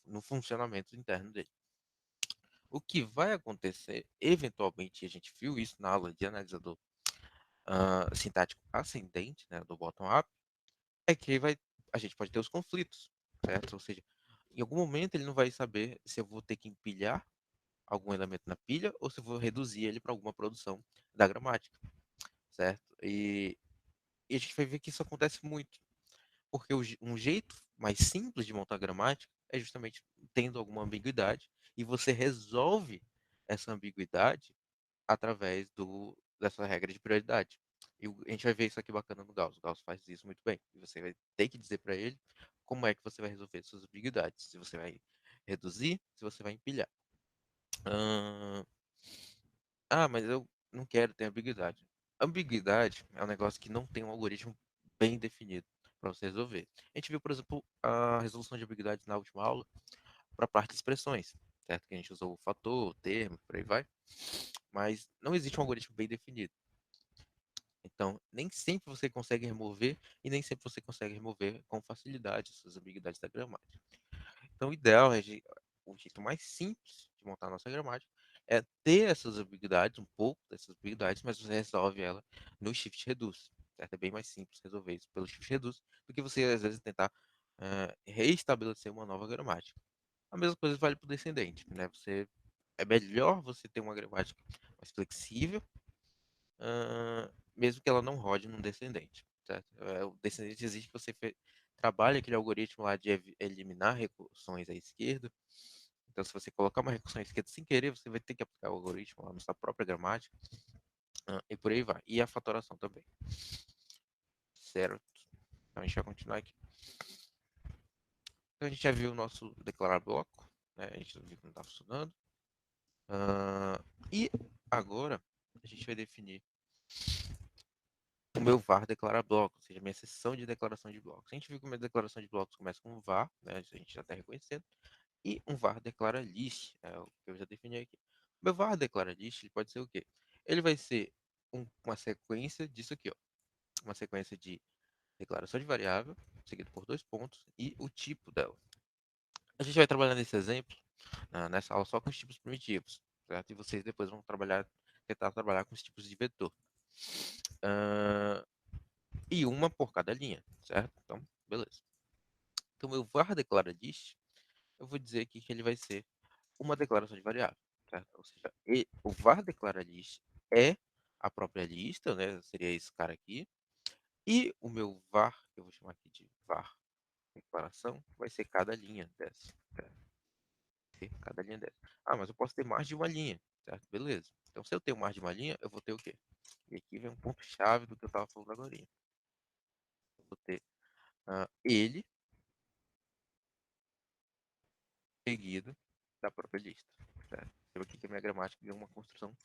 no funcionamento interno dele. O que vai acontecer, eventualmente, a gente viu isso na aula de analisador sintático ascendente, né, do bottom-up, é que a gente pode ter os conflitos, certo? Ou seja, em algum momento ele não vai saber se eu vou ter que empilhar algum elemento na pilha ou se eu vou reduzir ele para alguma produção da gramática, certo? E a gente vai ver que isso acontece muito, porque um jeito mais simples de montar gramática é justamente tendo alguma ambiguidade e você resolve essa ambiguidade através dessa regra de prioridade. E a gente vai ver isso aqui bacana no Gauss. O Gauss faz isso muito bem. E você vai ter que dizer para ele como é que você vai resolver suas ambiguidades. Se você vai reduzir, se você vai empilhar. Ahn, mas eu não quero ter ambiguidade. Ambiguidade é um negócio que não tem um algoritmo bem definido para você resolver. A gente viu, por exemplo, a resolução de ambiguidades na última aula para a parte de expressões, certo? Que a gente usou o fator, o termo, por aí vai. Mas não existe um algoritmo bem definido. Então, nem sempre você consegue remover e nem sempre você consegue remover com facilidade essas ambiguidades da gramática. Então, o ideal é o jeito mais simples de montar a nossa gramática é ter essas ambiguidades, um pouco dessas ambiguidades, mas você resolve ela no Shift Reduce. Certo? É bem mais simples resolver isso pelo Shift Reduce do que você, às vezes, tentar reestabelecer uma nova gramática. A mesma coisa vale para o descendente, né? É melhor você ter uma gramática mais flexível, mesmo que ela não rode num descendente, certo? O descendente exige que você trabalhe aquele algoritmo lá de eliminar recursões à esquerda. Então, se você colocar uma recursão à esquerda sem querer, você vai ter que aplicar o algoritmo lá na sua própria gramática, e por aí vai. E a fatoração também, certo? Então, a gente vai continuar aqui. Então, a gente já viu o nosso declarar bloco, né? A gente viu que não está funcionando. E agora, a gente vai definir o meu var declara bloco, ou seja, a minha seção de declaração de blocos. A gente viu que a minha declaração de blocos começa com um var, né, a gente já está reconhecendo, e um var declara list, é o que eu já defini aqui. O meu var declara list, ele pode ser o quê? Ele vai ser uma sequência disso aqui, ó, uma sequência de declaração de variável, seguido por dois pontos, e o tipo dela. A gente vai trabalhar nesse exemplo, nessa aula, só com os tipos primitivos, certo? E vocês depois vão tentar trabalhar com os tipos de vetor. E uma por cada linha, certo? Então, beleza. Então, meu var declara list, eu vou dizer aqui que ele vai ser uma declaração de variável, certo? Ou seja, o var declara list é a própria lista, né? Seria esse cara aqui. E o meu var, que eu vou chamar aqui de var declaração, vai ser cada linha dessa, certo? Cada linha dessa. Mas eu posso ter mais de uma linha, certo? Beleza. Então, se eu tenho mais de uma linha, eu vou ter o quê? E aqui vem um ponto-chave do que eu estava falando agora. Eu vou ter ele seguido da própria lista, certo? Então aqui que a minha gramática ganha uma construção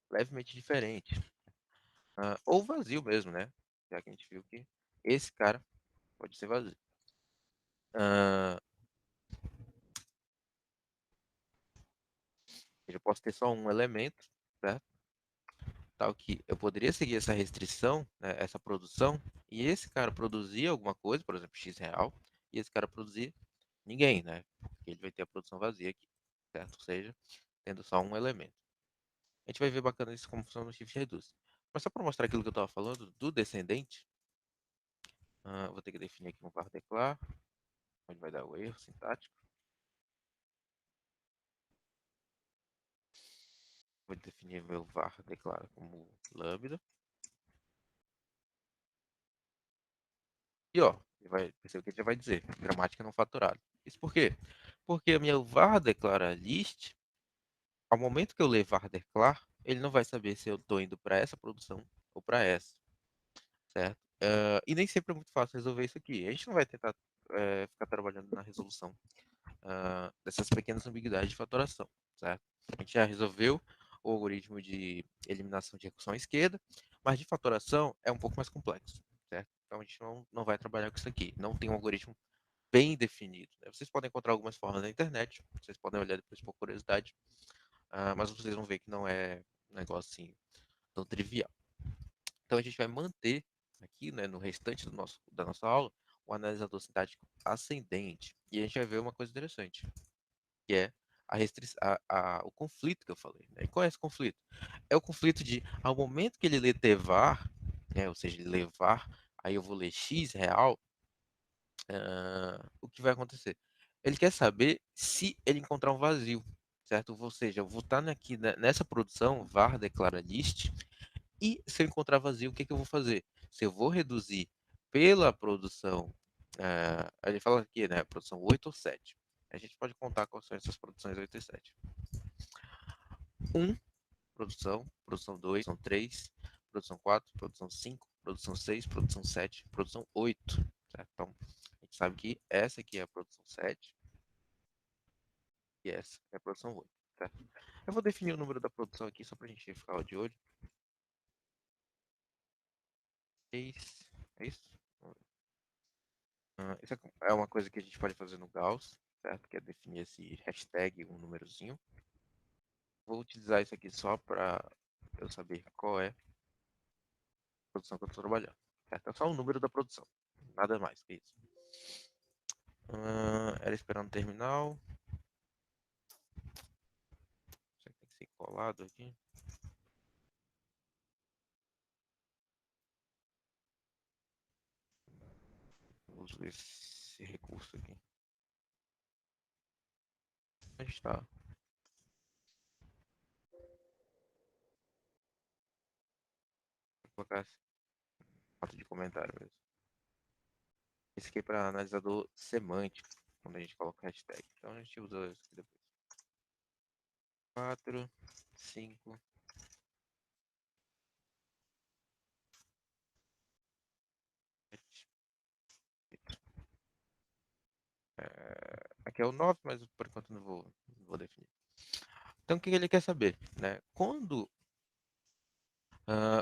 levemente diferente. Ou vazio mesmo, né? Já que a gente viu que esse cara pode ser vazio. Uh, eu posso ter só um elemento, certo? Tal que eu poderia seguir essa restrição, né, essa produção, e esse cara produzir alguma coisa, por exemplo, x real, e esse cara produzir ninguém, né? Porque ele vai ter a produção vazia aqui, certo? Ou seja, tendo só um elemento. A gente vai ver bacana isso como funciona no Shift Reduce. Mas só para mostrar aquilo que eu estava falando do descendente, vou ter que definir aqui um var declar, onde vai dar o erro sintático. Vou definir meu var declara como lambda. E ó, vai perceber o que ele já vai dizer, gramática não fatorada. Isso por quê? Porque a minha var declara list, ao momento que eu ler var declar, ele não vai saber se eu estou indo para essa produção ou para essa, certo? E nem sempre é muito fácil resolver isso aqui. A gente não vai tentar ficar trabalhando na resolução dessas pequenas ambiguidades de fatoração, certo? A gente já resolveu o algoritmo de eliminação de recursão à esquerda, mas de fatoração é um pouco mais complexo, certo? Então a gente não vai trabalhar com isso aqui. Não tem um algoritmo bem definido, né? Vocês podem encontrar algumas formas na internet, vocês podem olhar depois por curiosidade, mas vocês vão ver que não é um negócio assim tão trivial. Então a gente vai manter aqui, né, no restante da nossa aula, o analisador sintático ascendente. E a gente vai ver uma coisa interessante, que é o conflito que eu falei. Né? E qual é esse conflito? É o conflito de, ao momento que ele lê var, né, ou seja, ele lê var, aí eu vou ler x real, o que vai acontecer? Ele quer saber se ele encontrar um vazio, certo? Ou seja, eu vou estar aqui nessa produção, var declara list, e se eu encontrar vazio, o que, que eu vou fazer? Se eu vou reduzir pela produção, ele fala aqui, né, produção 8 ou 7. A gente pode contar quais são essas produções 8 e 7. 1, produção 2, produção 3, produção 4, produção 5, produção 6, produção 7, produção 8. Certo? Então, a gente sabe que essa aqui é a produção 7 e essa é a produção 8. Certo? Eu vou definir o número da produção aqui só para a gente ficar de olho. 6, é isso? Isso é uma coisa que a gente pode fazer no Gauss, certo? Que é definir esse hashtag, um númerozinho. Vou utilizar isso aqui só para eu saber qual é a produção que eu estou trabalhando. Certo? É só o número da produção, nada mais que isso. Era esperando o terminal. Isso aqui tem que ser colado aqui. Uso esse recurso aqui. Onde está? Vou colocar esse foto de comentário mesmo. Esse aqui é para analisador semântico, quando a gente coloca hashtag. Então a gente usa isso aqui depois. 4, 5, 7. Aqui é o 9, mas por enquanto não vou definir. Então o que ele quer saber? Né? Quando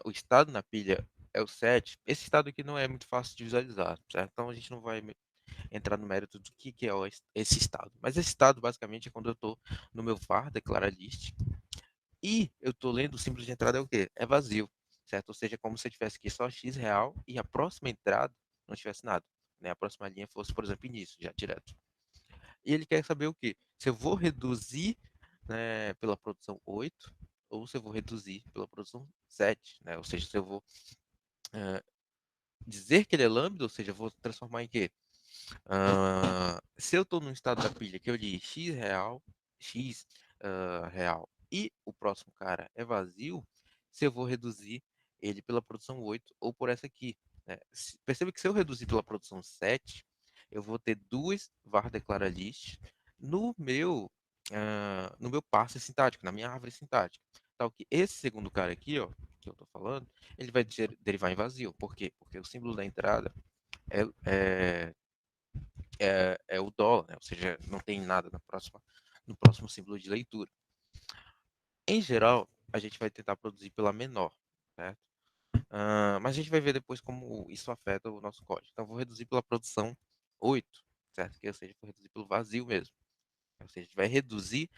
o estado na pilha é o 7, esse estado aqui não é muito fácil de visualizar, certo? Então a gente não vai entrar no mérito do que é esse estado. Mas esse estado basicamente é quando eu estou no meu var, declara list, e eu estou lendo o símbolo de entrada é o quê? É vazio, certo? Ou seja, como se eu tivesse aqui só x real e a próxima entrada não tivesse nada. Né? A próxima linha fosse, por exemplo, início, já direto. E ele quer saber o quê? Se eu vou reduzir, né, pela produção 8 ou se eu vou reduzir pela produção 7, né? Ou seja, se eu vou dizer que ele é lambda, ou seja, eu vou transformar em quê? Se eu estou no estado da pilha que eu li x real e o próximo cara é vazio, se eu vou reduzir ele pela produção 8 ou por essa aqui. Né? Perceba que se eu reduzir pela produção 7, eu vou ter duas var declara list no meu parse sintático, na minha árvore sintática. Tal que esse segundo cara aqui, ó, que eu estou falando, ele vai derivar em vazio. Por quê? Porque o símbolo da entrada é, é é o dólar, né? Ou seja, não tem nada no próximo símbolo de leitura. Em geral, a gente vai tentar produzir pela menor, certo? Mas a gente vai ver depois como isso afeta o nosso código. Então, vou reduzir pela produção 8, certo? Que, ou seja, vou reduzir pelo vazio mesmo. Ou seja, a gente vai reduzir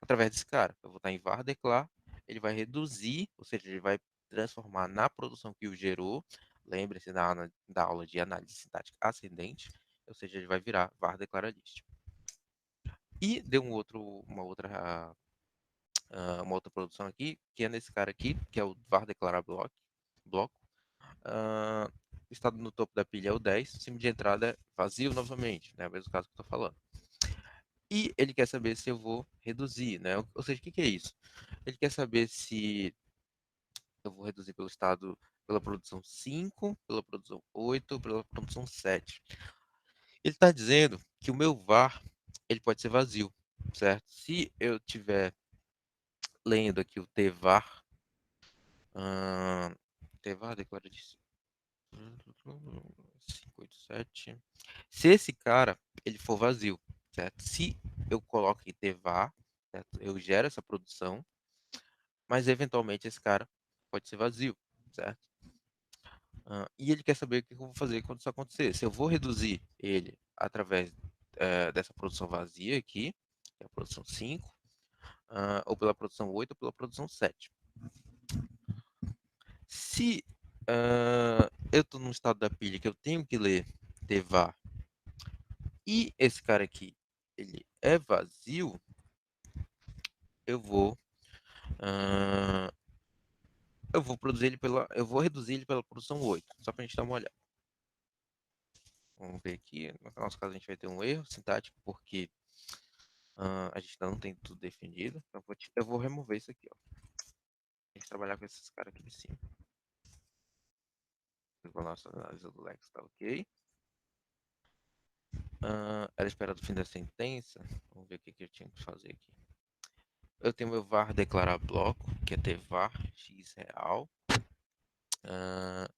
através desse cara. Eu vou estar em var declar, ele vai reduzir, ou seja, ele vai transformar na produção que o gerou. Lembre-se da aula de análise sintática ascendente, ou seja, ele vai virar var declara list. E deu uma outra produção aqui, que é nesse cara aqui, que é o var declarar bloco. O estado no topo da pilha é o 10, o símbolo de entrada é vazio novamente, né? É o mesmo caso que eu estou falando. E ele quer saber se eu vou reduzir, né? Ou seja, o que é isso? Ele quer saber se eu vou reduzir pela produção 5, pela produção 8, pela produção 7. Ele está dizendo que o meu var ele pode ser vazio, certo? Se eu tiver lendo aqui o Tevar. Tevar declara de 587. Se esse cara ele for vazio, certo? Se eu coloco em Tevar, certo? Eu gero essa produção, mas eventualmente esse cara pode ser vazio, certo? E ele quer saber o que eu vou fazer quando isso acontecer. Se eu vou reduzir ele através dessa produção vazia aqui, que é a produção 5, ou pela produção 8 ou pela produção 7. Se eu estou num estado da pilha que eu tenho que ler devar e esse cara aqui ele é vazio, eu vou, ah, eu vou produzir ele eu vou reduzir ele pela produção 8 só pra gente dar uma olhada. Vamos ver aqui. No nosso caso, a gente vai ter um erro sintático, porque a gente ainda não tem tudo definido. Então, eu vou remover isso aqui, ó. A gente trabalhar com esses caras aqui de cima. A nossa análise do Lex tá ok. Era esperado o fim da sentença. Vamos ver o que, que eu tinha que fazer aqui. Eu tenho meu var declarar bloco, que é ter var x real. Ah,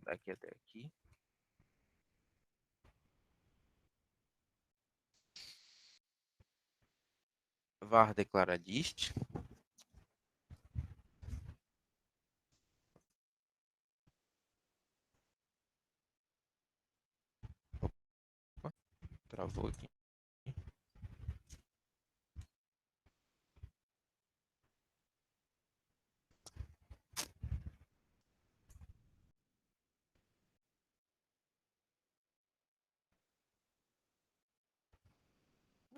daqui até aqui. Var declara list. Opa, travou aqui.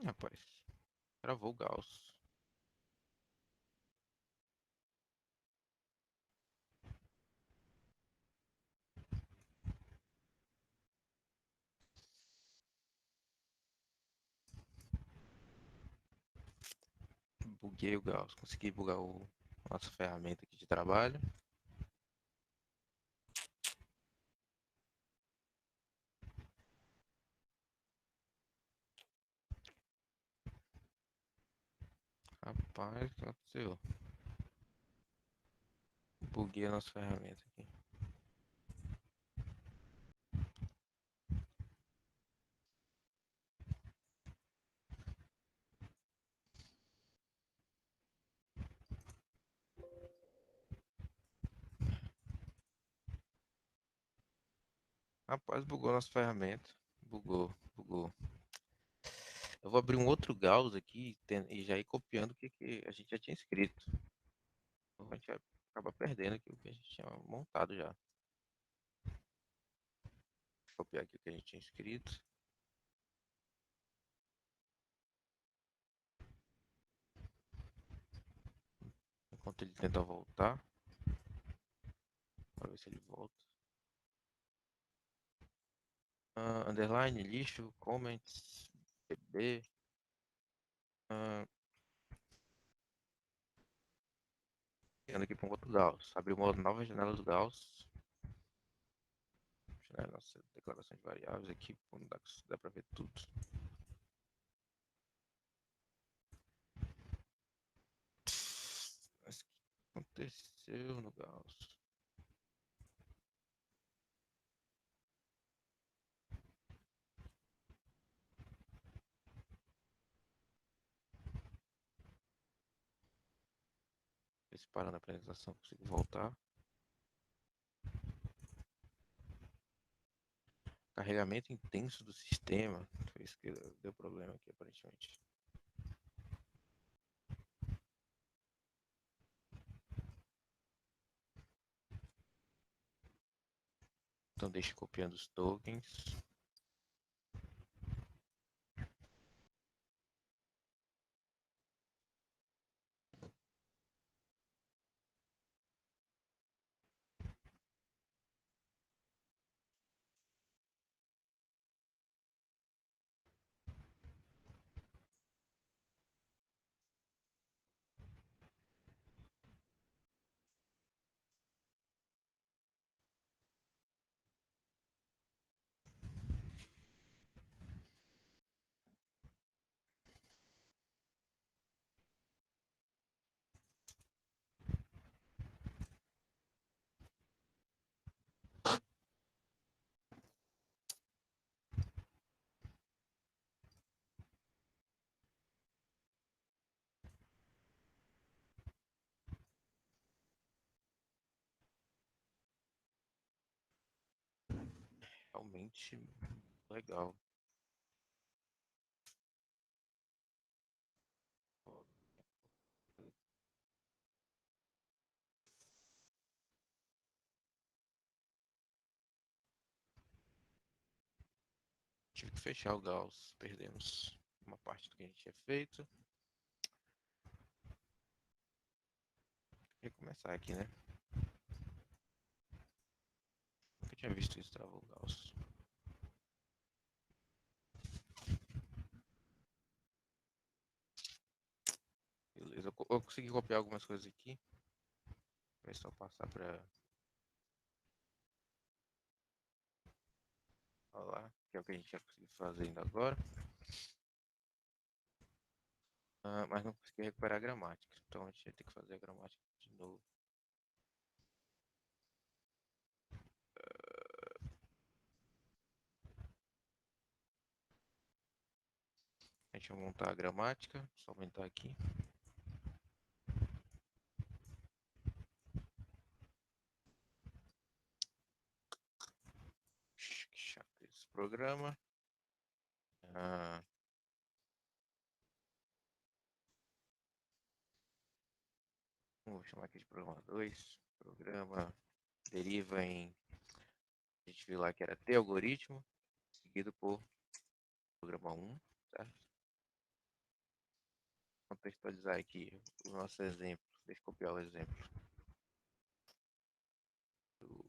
Rapaz, travou o Gauss. Buguei o Gauss. Consegui bugar o nossa ferramenta aqui de trabalho. Rapaz, o que aconteceu? Buguei a nossa ferramenta aqui. Rapaz, bugou a nossa ferramenta. Bugou. Eu vou abrir um outro Gauss aqui e já ir copiando o que, que a gente já tinha escrito. A gente vai acabar perdendo aqui o que a gente tinha montado já. Vou copiar aqui o que a gente tinha escrito. Enquanto ele tenta voltar. Para ver se ele volta. Underline, lixo, comments, bb. Uh, Indo aqui para um outro Gauss. Abrir uma nova janela do Gauss. Nossa declaração de variáveis aqui. Não dá para ver tudo. Mas o que aconteceu no Gauss? Se parar na apresentação, consigo voltar. Carregamento intenso do sistema. Foi isso que deu problema aqui, aparentemente. Então deixe copiando os tokens. Realmente legal. Tive que fechar o Gauss. Perdemos. uma parte do que a gente tinha feito. Vou recomeçar aqui, né? Nunca tinha visto isso, travou o Gauss. Beleza, eu consegui copiar algumas coisas aqui. Vai só passar para falar, que é o que a gente já conseguiu fazer ainda agora. Mas não consegui recuperar a gramática. Então a gente vai ter que fazer a gramática de novo. A gente vai montar a gramática. Só aumentar aqui. Que chato esse programa. Vou chamar aqui de programa 2. Programa deriva em. A gente viu lá que era T-algoritmo, seguido por programa 1, certo? Vou contextualizar aqui o nosso exemplo. Deixa eu copiar o exemplo do,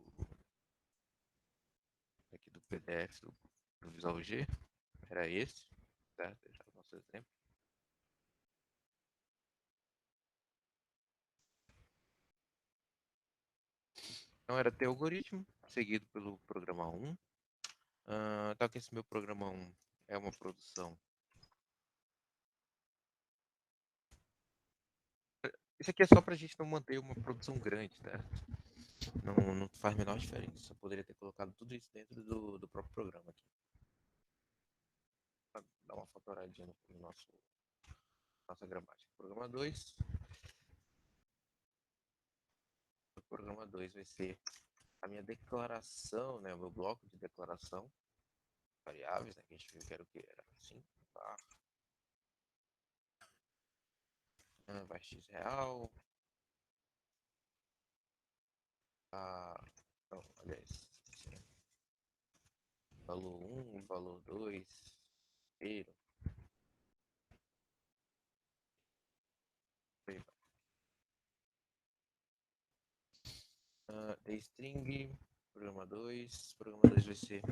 aqui do PDF do Visual G. Era esse, certo? Esse era o nosso exemplo. Então era T-algoritmo, seguido pelo programa 1. Tá que esse meu programa 1 é uma produção. Isso aqui é só pra gente não manter uma produção grande, tá? Não faz a menor diferença. Eu poderia ter colocado tudo isso dentro do próprio programa aqui. Pra dar uma fatoradinha no nossa gramática. Programa 2. O programa 2 vai ser a minha declaração, né? O meu bloco de declaração. Variáveis, né? Que a gente viu que era o que? Era assim. Tá? Vai x real. Não, aliás. Valor 1, valor 2, inteiro. The string, programa 2. Programa 2 vai ser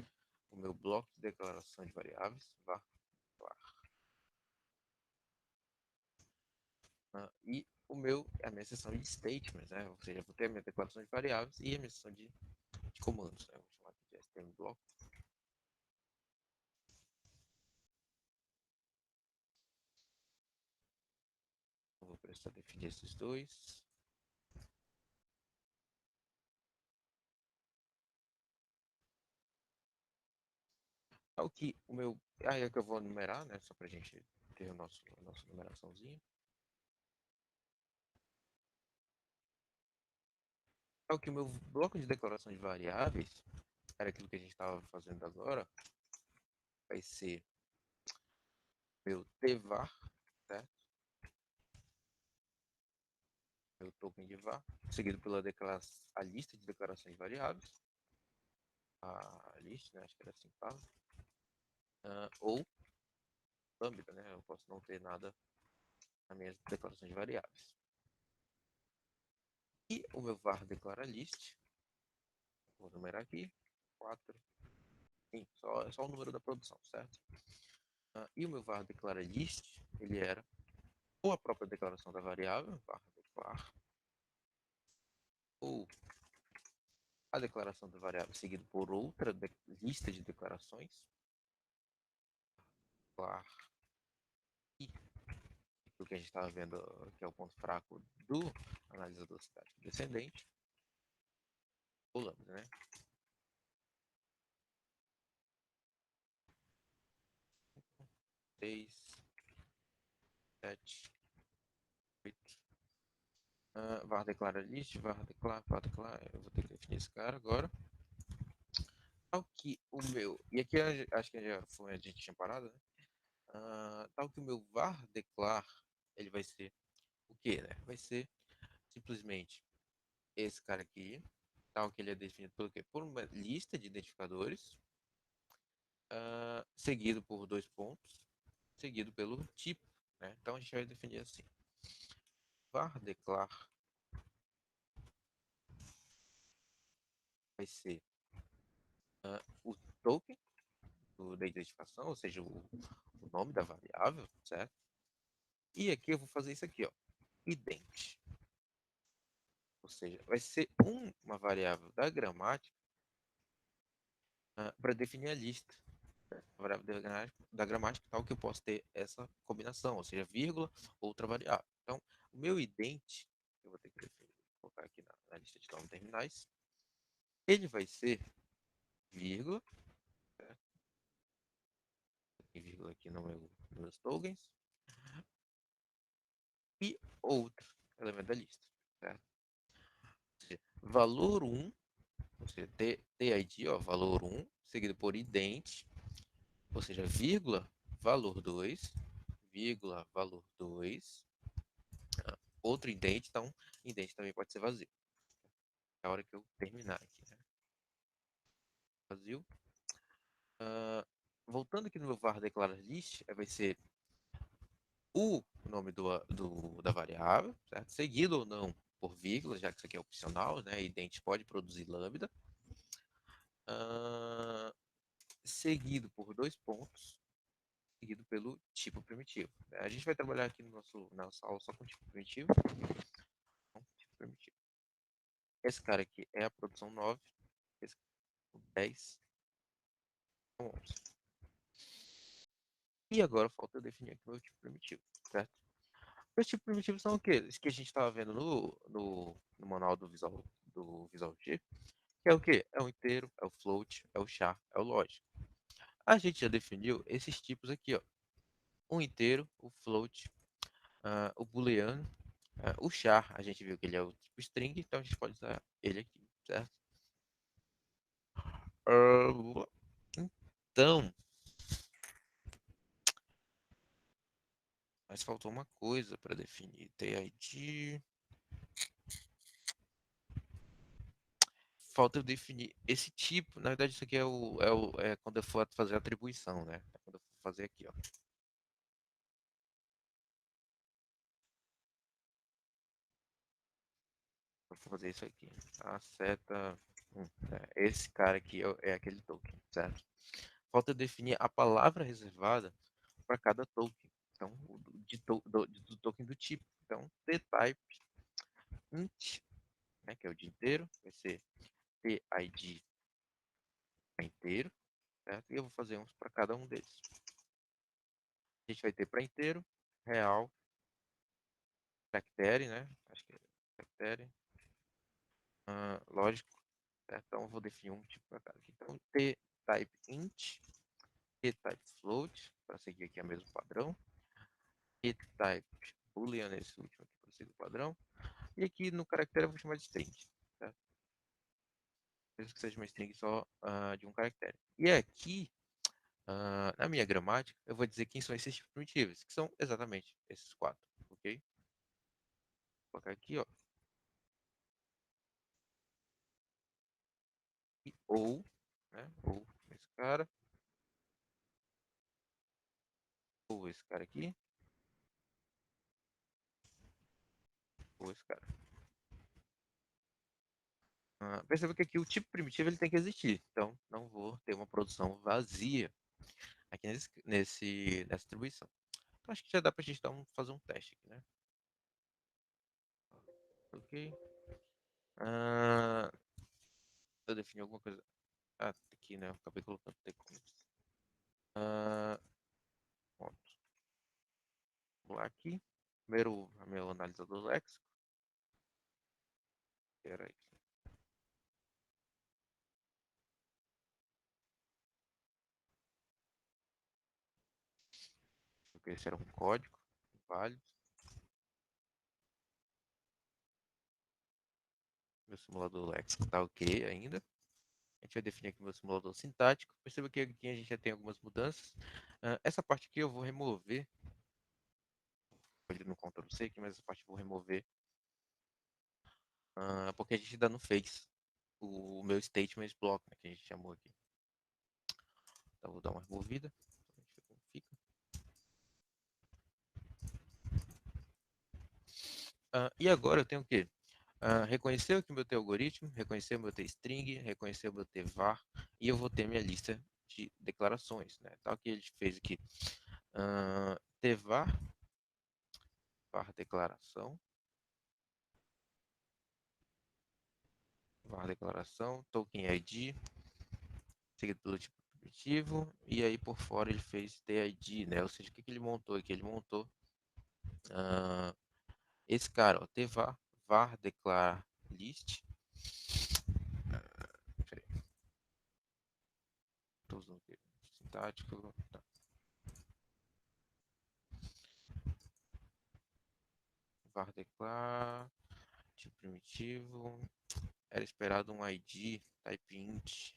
o meu bloco de declaração de variáveis. Var. E a minha seção de statements, né? Ou seja, vou ter a minha declaração de variáveis e a minha seção de comandos. Né? Vou chamar aqui de stm block. Vou precisar definir esses dois. Ao que o meu. Aí é que eu vou numerar, né? Só pra gente ter a nossa numeraçãozinha. Ao que o meu bloco de declaração de variáveis, era aquilo que a gente estava fazendo agora, vai ser meu tvar, certo? Meu token de var, seguido pela a lista de declarações de variáveis. A lista, né? Acho que era assim que fala. Ou lambda, né? Eu posso não ter nada nas minhas declarações de variáveis. E o meu var declara list, vou numerar aqui, 4, sim, só o número da produção, certo? E o meu var declara list, ele era ou a própria declaração da variável, var declar, ou a declaração da variável seguido por outra lista de declarações, var e o que a gente estava vendo que é o ponto fraco do analisador estático descendente, ou lambda, né? 6, 7, 8. Var declara list, var declara. Eu vou ter que definir esse cara agora. Tal que o meu. E aqui acho que já foi onde a gente tinha parado, né? Tal que o meu var declar, ele vai ser o quê, né? Vai ser simplesmente esse cara aqui. Tal que ele é definido por quê? Por uma lista de identificadores, seguido por 2 pontos, seguido pelo tipo, né? Então a gente vai definir assim: var declar vai ser o token da identificação, ou seja, o nome da variável, certo? E aqui eu vou fazer isso aqui, ó, ident, ou seja, vai ser uma variável da gramática para definir a lista. A variável da gramática tal que eu posso ter essa combinação, ou seja, vírgula, outra variável. Então, o meu ident, eu vou ter que definir, vou colocar aqui na lista de nomes terminais, ele vai ser vírgula, certo? Tem vírgula aqui nos meus tokens, e outro elemento da lista, certo? Ou seja, valor 1, ou seja, TID, ó, valor 1, seguido por ident, ou seja, vírgula, valor 2, vírgula, valor 2, outro ident, então, ident também pode ser vazio. É a hora que eu terminar aqui, né? Vazio. Voltando aqui no meu var declarar list, vai ser o nome da variável, certo? Seguido ou não por vírgula, já que isso aqui é opcional, né? Ident pode produzir lambda. Seguido por 2 pontos, seguido pelo tipo primitivo. A gente vai trabalhar aqui no nossa aula só com tipo primitivo. Então, tipo primitivo. Esse cara aqui é a produção 9, esse 10, 11. E agora falta eu definir aqui o meu tipo primitivo, certo? Os tipos primitivos são aqueles que a gente estava vendo no manual do Visual G, que é o quê? É o inteiro, é o float, é o char, é o lógico. A gente já definiu esses tipos aqui, ó. O inteiro, o float, o booleano, o char, a gente viu que ele é o tipo string, então a gente pode usar ele aqui, certo? Então, mas faltou uma coisa para definir. TID. Falta eu definir esse tipo. Na verdade, isso aqui é quando eu for fazer a atribuição, né? É quando eu for fazer aqui, ó. Eu vou fazer isso aqui. A seta. Esse cara aqui é aquele token, certo? Falta eu definir a palavra reservada para cada token. Então, do token do tipo. Então, ttype int, né, que é o dia inteiro, vai ser tid inteiro, certo? E eu vou fazer uns para cada um deles. A gente vai ter para inteiro, real, caractere, né? Acho que é caractere, lógico, certo? Então eu vou definir um tipo para cada aqui. Então, ttype int, ttype float, para seguir aqui o mesmo padrão, ttype boolean, esse último aqui, para seguir o padrão, e aqui no caractere eu vou chamar de string, certo? Mesmo que seja uma string só de um caractere. E aqui, na minha gramática, eu vou dizer quem são esses tipos primitivos, que são exatamente esses quatro, ok? Vou colocar aqui, ó, e ou, né? Ou esse cara, ou esse cara aqui, ou esse cara. Perceba que aqui o tipo primitivo ele tem que existir, então não vou ter uma produção vazia aqui nessa distribuição. Então acho que já dá para a gente fazer um teste aqui, né? Ok. Eu defini alguma coisa. Aqui, né? Eu acabei colocando tcons. Pronto. Vamos lá aqui. Primeiro, meu analisador léxico. Era isso. Porque esse era um código válido. Meu simulador léxico tá ok ainda. A gente vai definir aqui o meu simulador sintático. Perceba que aqui a gente já tem algumas mudanças. Essa parte aqui eu vou remover. Pode ir no Ctrl C aqui, mas essa parte eu vou remover. Porque a gente ainda não fez o meu statements block, né, que a gente chamou aqui. Então vou dar uma removida. Fica. E agora eu tenho o quê? Reconhecer aqui o meu T-algoritmo, reconhecer o meu T-string, reconhecer o meu T-var, e eu vou ter minha lista de declarações, né? Tal que ele fez aqui. T-var, var declaração, var declaração, token ID, seguido pelo tipo primitivo, e aí por fora ele fez TID, né? Ou seja, o que ele montou aqui? Ele montou ah, esse cara, ó, tvar, var declara list. Peraí, tô usando aqui, sintático. Tá. Var declara, tipo primitivo. Era esperado um ID, type int.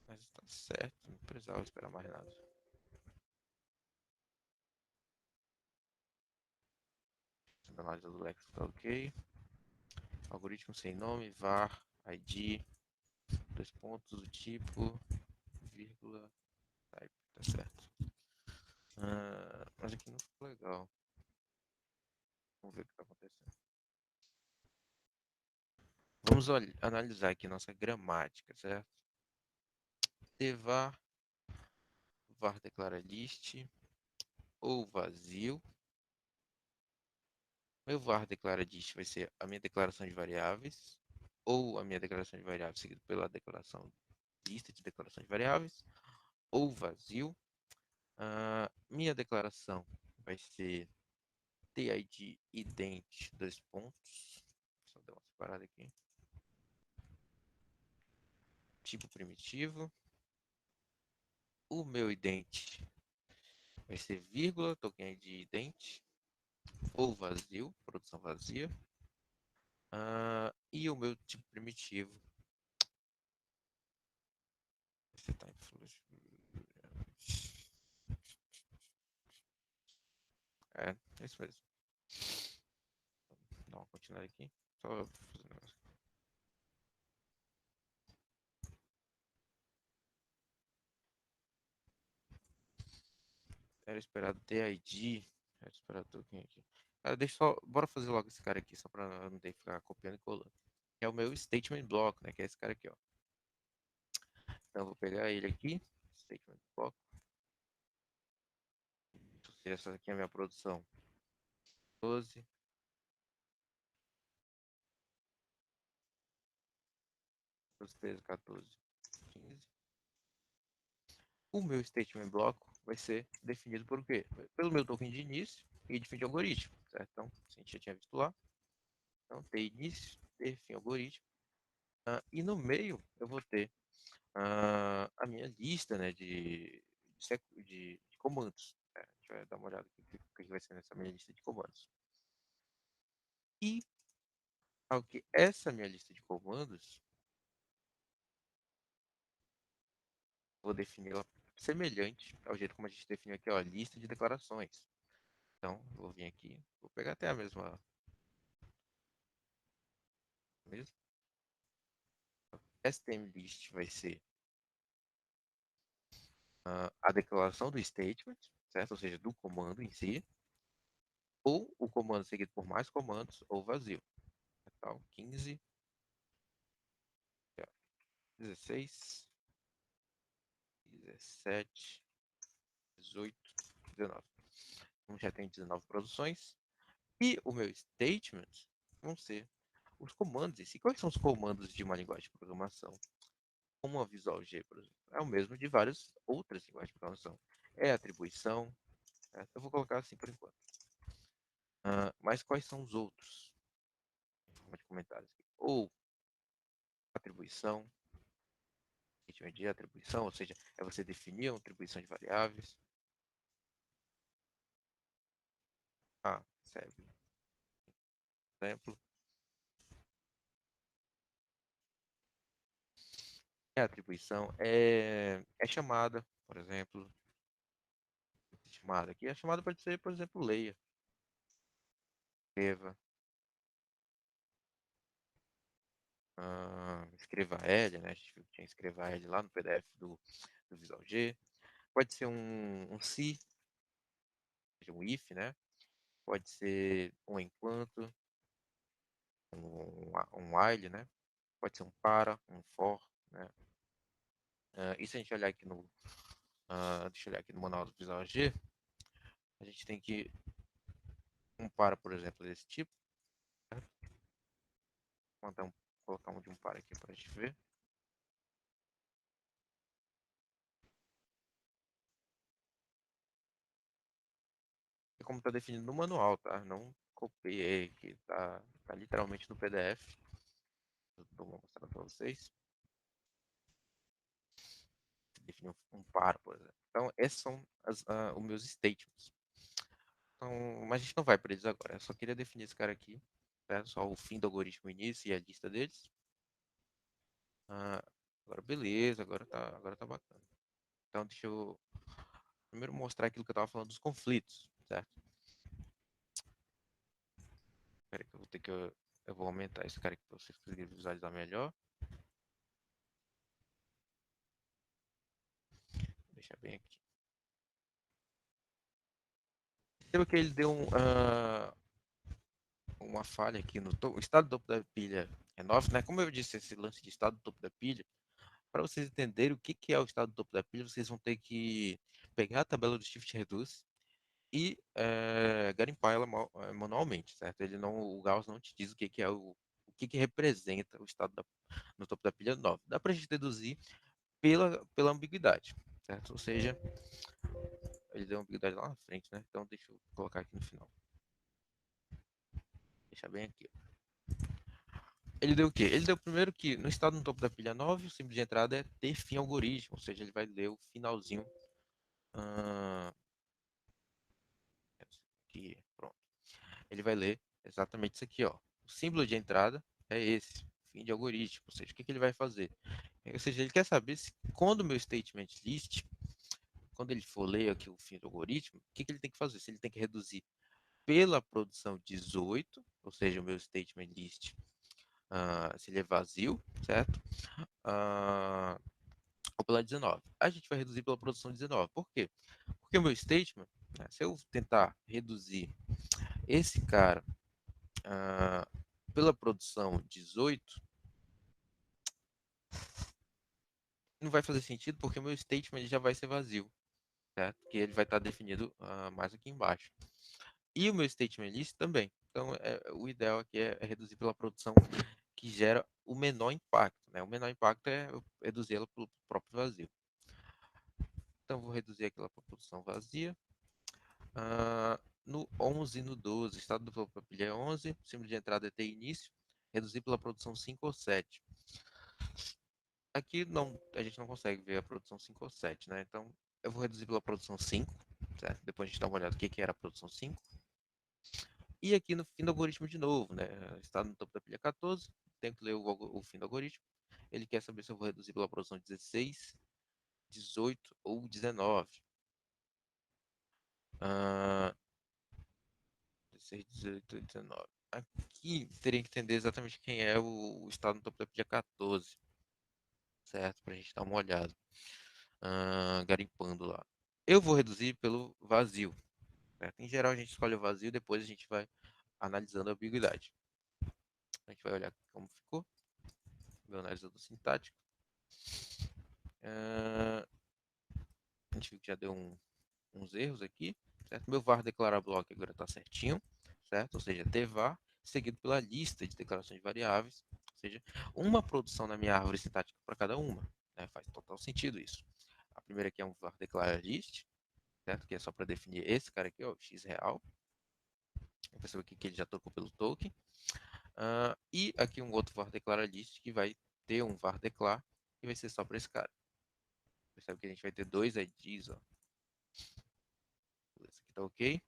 Mas tá certo, não precisava esperar mais nada. Análise do Lex tá ok. Algoritmo sem nome, var, ID, dois pontos, o tipo, vírgula, type, tá certo. Mas aqui não ficou legal. Vamos ver o que tá acontecendo. Vamos analisar aqui nossa gramática, certo? Var, var declara list ou vazio. Meu var declara list vai ser a minha declaração de variáveis ou a minha declaração de variáveis seguido pela declaração lista de declaração de variáveis ou vazio. Minha declaração vai ser TID ident dois pontos. Só dar uma separada aqui. Tipo primitivo. O meu ident vai ser vírgula, token de ident ou vazio, produção vazia. E o meu tipo primitivo vai ser é isso mesmo. Dá uma continuidade aqui. Só fazer um negócio. Era esperado TID. Era esperado token aqui. Deixa só. Bora fazer logo esse cara aqui, só pra não ter que ficar copiando e colando. Que é o meu statement block, né? Que é esse cara aqui, ó. Então eu vou pegar ele aqui. Statement block. Se essa aqui é a minha produção. 12, 12, 13, 14, 15. O meu statement block vai ser definido por quê? Pelo meu token de início e de fim de algoritmo, certo? Então, a gente já tinha visto lá. Então, ter início, ter fim algoritmo. E no meio eu vou ter a minha lista, né, de comandos. A gente vai dar uma olhada aqui o que vai ser nessa minha lista de comandos. E ao que essa minha lista de comandos, vou defini-la semelhante ao jeito como a gente definiu aqui, ó, a lista de declarações. Então, vou vir aqui, vou pegar até a mesma. STMList vai ser a declaração do statement, certo? Ou seja, do comando em si, ou o comando seguido por mais comandos, ou vazio. Então, 15, 16, 17, 18, 19. Então, já tem 19 produções. E o meu statement vão ser os comandos em si. Quais são os comandos de uma linguagem de programação? Como a Visual G, por exemplo, é o mesmo de várias outras linguagens de programação. É atribuição. Eu vou colocar assim por enquanto. Mas quais são os outros? Em forma de comentários aqui. Ou atribuição, ritmo de atribuição, ou seja, é você definir uma atribuição de variáveis. Serve. Exemplo. É atribuição. É chamada, por exemplo. Chamada aqui. A chamada pode ser, por exemplo, leia, escreva. Escreva L, né? A gente viu que tinha escreva L lá no PDF do Visual G. Pode ser um se, um if, né? Pode ser um enquanto, um while, né? Pode ser um para, um for, né? E se a gente olhar aqui deixa eu olhar aqui no manual do Visual G, a gente tem que um para, por exemplo, desse tipo. Vou colocar um de um para aqui para a gente ver. É como está definido no manual, tá? Não copiei aqui, tá literalmente no PDF. Estou mostrando para vocês. Definir um para, por exemplo. Então, esses são os meus statements. Então, mas a gente não vai para eles agora. Eu só queria definir esse cara aqui. Tá? Só o fim do algoritmo início e a lista deles. Ah, agora, beleza. Agora tá bacana. Então, deixa eu primeiro mostrar aquilo que eu estava falando dos conflitos, certo? Espera que eu vou ter que... Eu vou aumentar esse cara aqui para vocês conseguirem visualizar melhor. Vou deixar bem aqui. Perceba que ele deu uma falha aqui no topo. O estado do topo da pilha é 9, né? Como eu disse, esse lance de estado do topo da pilha, para vocês entenderem o que, que é o estado do topo da pilha, vocês vão ter que pegar a tabela do Shift Reduce e garimpar ela manualmente, certo? O Gauss não te diz o que, que é o que, que representa o estado no topo da pilha 9. Dá para a gente deduzir pela ambiguidade, certo? Ou seja, ele deu ambiguidade lá na frente, né? Então deixa eu colocar aqui no final. Deixa bem aqui. Ele deu o quê? Ele deu primeiro que no estado no topo da pilha 9, o símbolo de entrada é ter fim algoritmo, ou seja, ele vai ler o finalzinho. ah, aqui, pronto. Ele vai ler exatamente isso aqui, ó. O símbolo de entrada é esse, fim de algoritmo, ou seja, o que, que ele vai fazer? Ou seja, ele quer saber se quando o meu statement list, quando ele for ler aqui o fim do algoritmo, o que, que ele tem que fazer? Se ele tem que reduzir pela produção 18, ou seja, o meu statement list, se ele é vazio, certo? Uh, ou pela 19. A gente vai reduzir pela produção 19. Por quê? Porque o meu statement, né, se eu tentar reduzir esse cara pela produção 18, não vai fazer sentido porque o meu statement ele já vai ser vazio, certo? Que ele vai estar definido mais aqui embaixo. E o meu statement list também. Então, o ideal aqui é reduzir pela produção que gera o menor impacto, né? O menor impacto é eu reduzir ela pelo próprio vazio. Então, vou reduzir aquela produção vazia. No 11 e no 12, estado do topo da pilha é 11, símbolo de entrada é T início, reduzir pela produção 5 ou 7. Aqui não, a gente não consegue ver a produção 5 ou 7, né? Então eu vou reduzir pela produção 5, certo? Depois a gente dá uma olhada no que era a produção 5. E aqui no fim do algoritmo de novo, né? Estado no topo da pilha 14, tenho que ler o fim do algoritmo. Ele quer saber se eu vou reduzir pela produção 16, 18 ou 19. 16, 18, 19. Aqui teria que entender exatamente quem é o estado no topo da pilha 14, certo? Para a gente dar uma olhada, garimpando lá. Eu vou reduzir pelo vazio, certo? Em geral a gente escolhe o vazio, depois a gente vai analisando a ambiguidade. A gente vai olhar como ficou, meu analisador sintático. A gente viu que já deu uns erros aqui, certo? Meu var declarar bloco agora está certinho, certo? Ou seja, var seguido pela lista de declarações de variáveis, ou seja, uma produção na minha árvore sintática para cada uma, né? Faz total sentido isso. A primeira aqui é um var declarar list, certo? Que é só para definir esse cara aqui, ó, x real. Perceba aqui que ele já trocou pelo token. E aqui um outro var declarar list que vai ter um var declar que vai ser só para esse cara. Percebe que a gente vai ter dois IDs, ó. Esse aqui tá ok.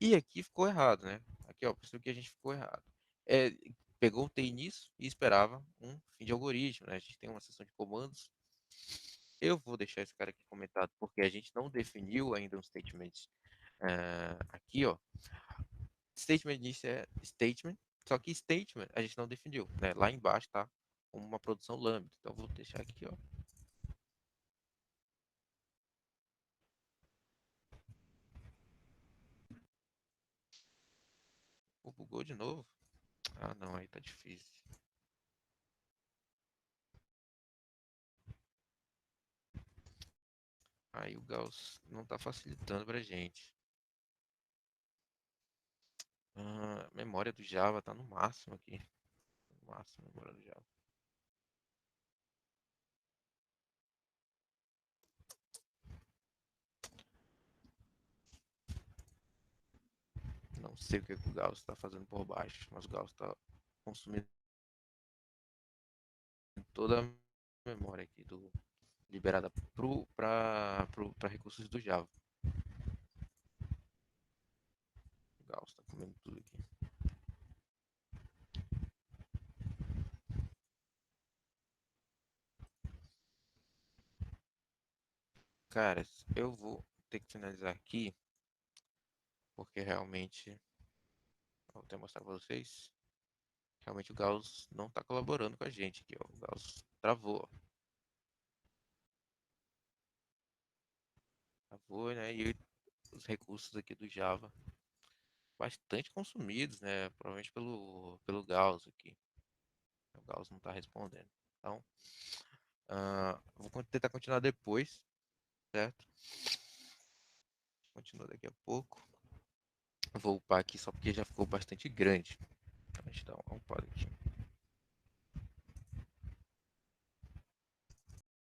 E aqui ficou errado, né? Aqui, ó, percebeu que a gente ficou errado. Pegou o T início e esperava um fim de algoritmo, né? A gente tem uma seção de comandos. Eu vou deixar esse cara aqui comentado porque a gente não definiu ainda um statement aqui, ó. Statement início é statement, só que statement a gente não definiu, né? Lá embaixo tá uma produção lambda. Então vou deixar aqui, ó. bugou de novo? Ah, não, aí tá difícil. Aí o Gauss não tá facilitando pra gente. A memória do Java tá no máximo aqui. No máximo, a memória do Java. Não sei o que o Gauss tá fazendo por baixo, mas o Gauss tá consumindo toda a memória aqui liberada para recursos do Java. O Gauss tá comendo tudo aqui. Cara, eu vou ter que finalizar aqui, porque realmente, vou até mostrar pra vocês, realmente o Gauss não tá colaborando com a gente aqui, ó. O Gauss travou, ó. Travou, né? E os recursos aqui do Java bastante consumidos, né? Provavelmente pelo Gauss aqui. O Gauss não tá respondendo. Então, vou tentar continuar depois, certo? Continua daqui a pouco. Vou upar aqui só porque já ficou bastante grande. A gente dá uma upada aqui.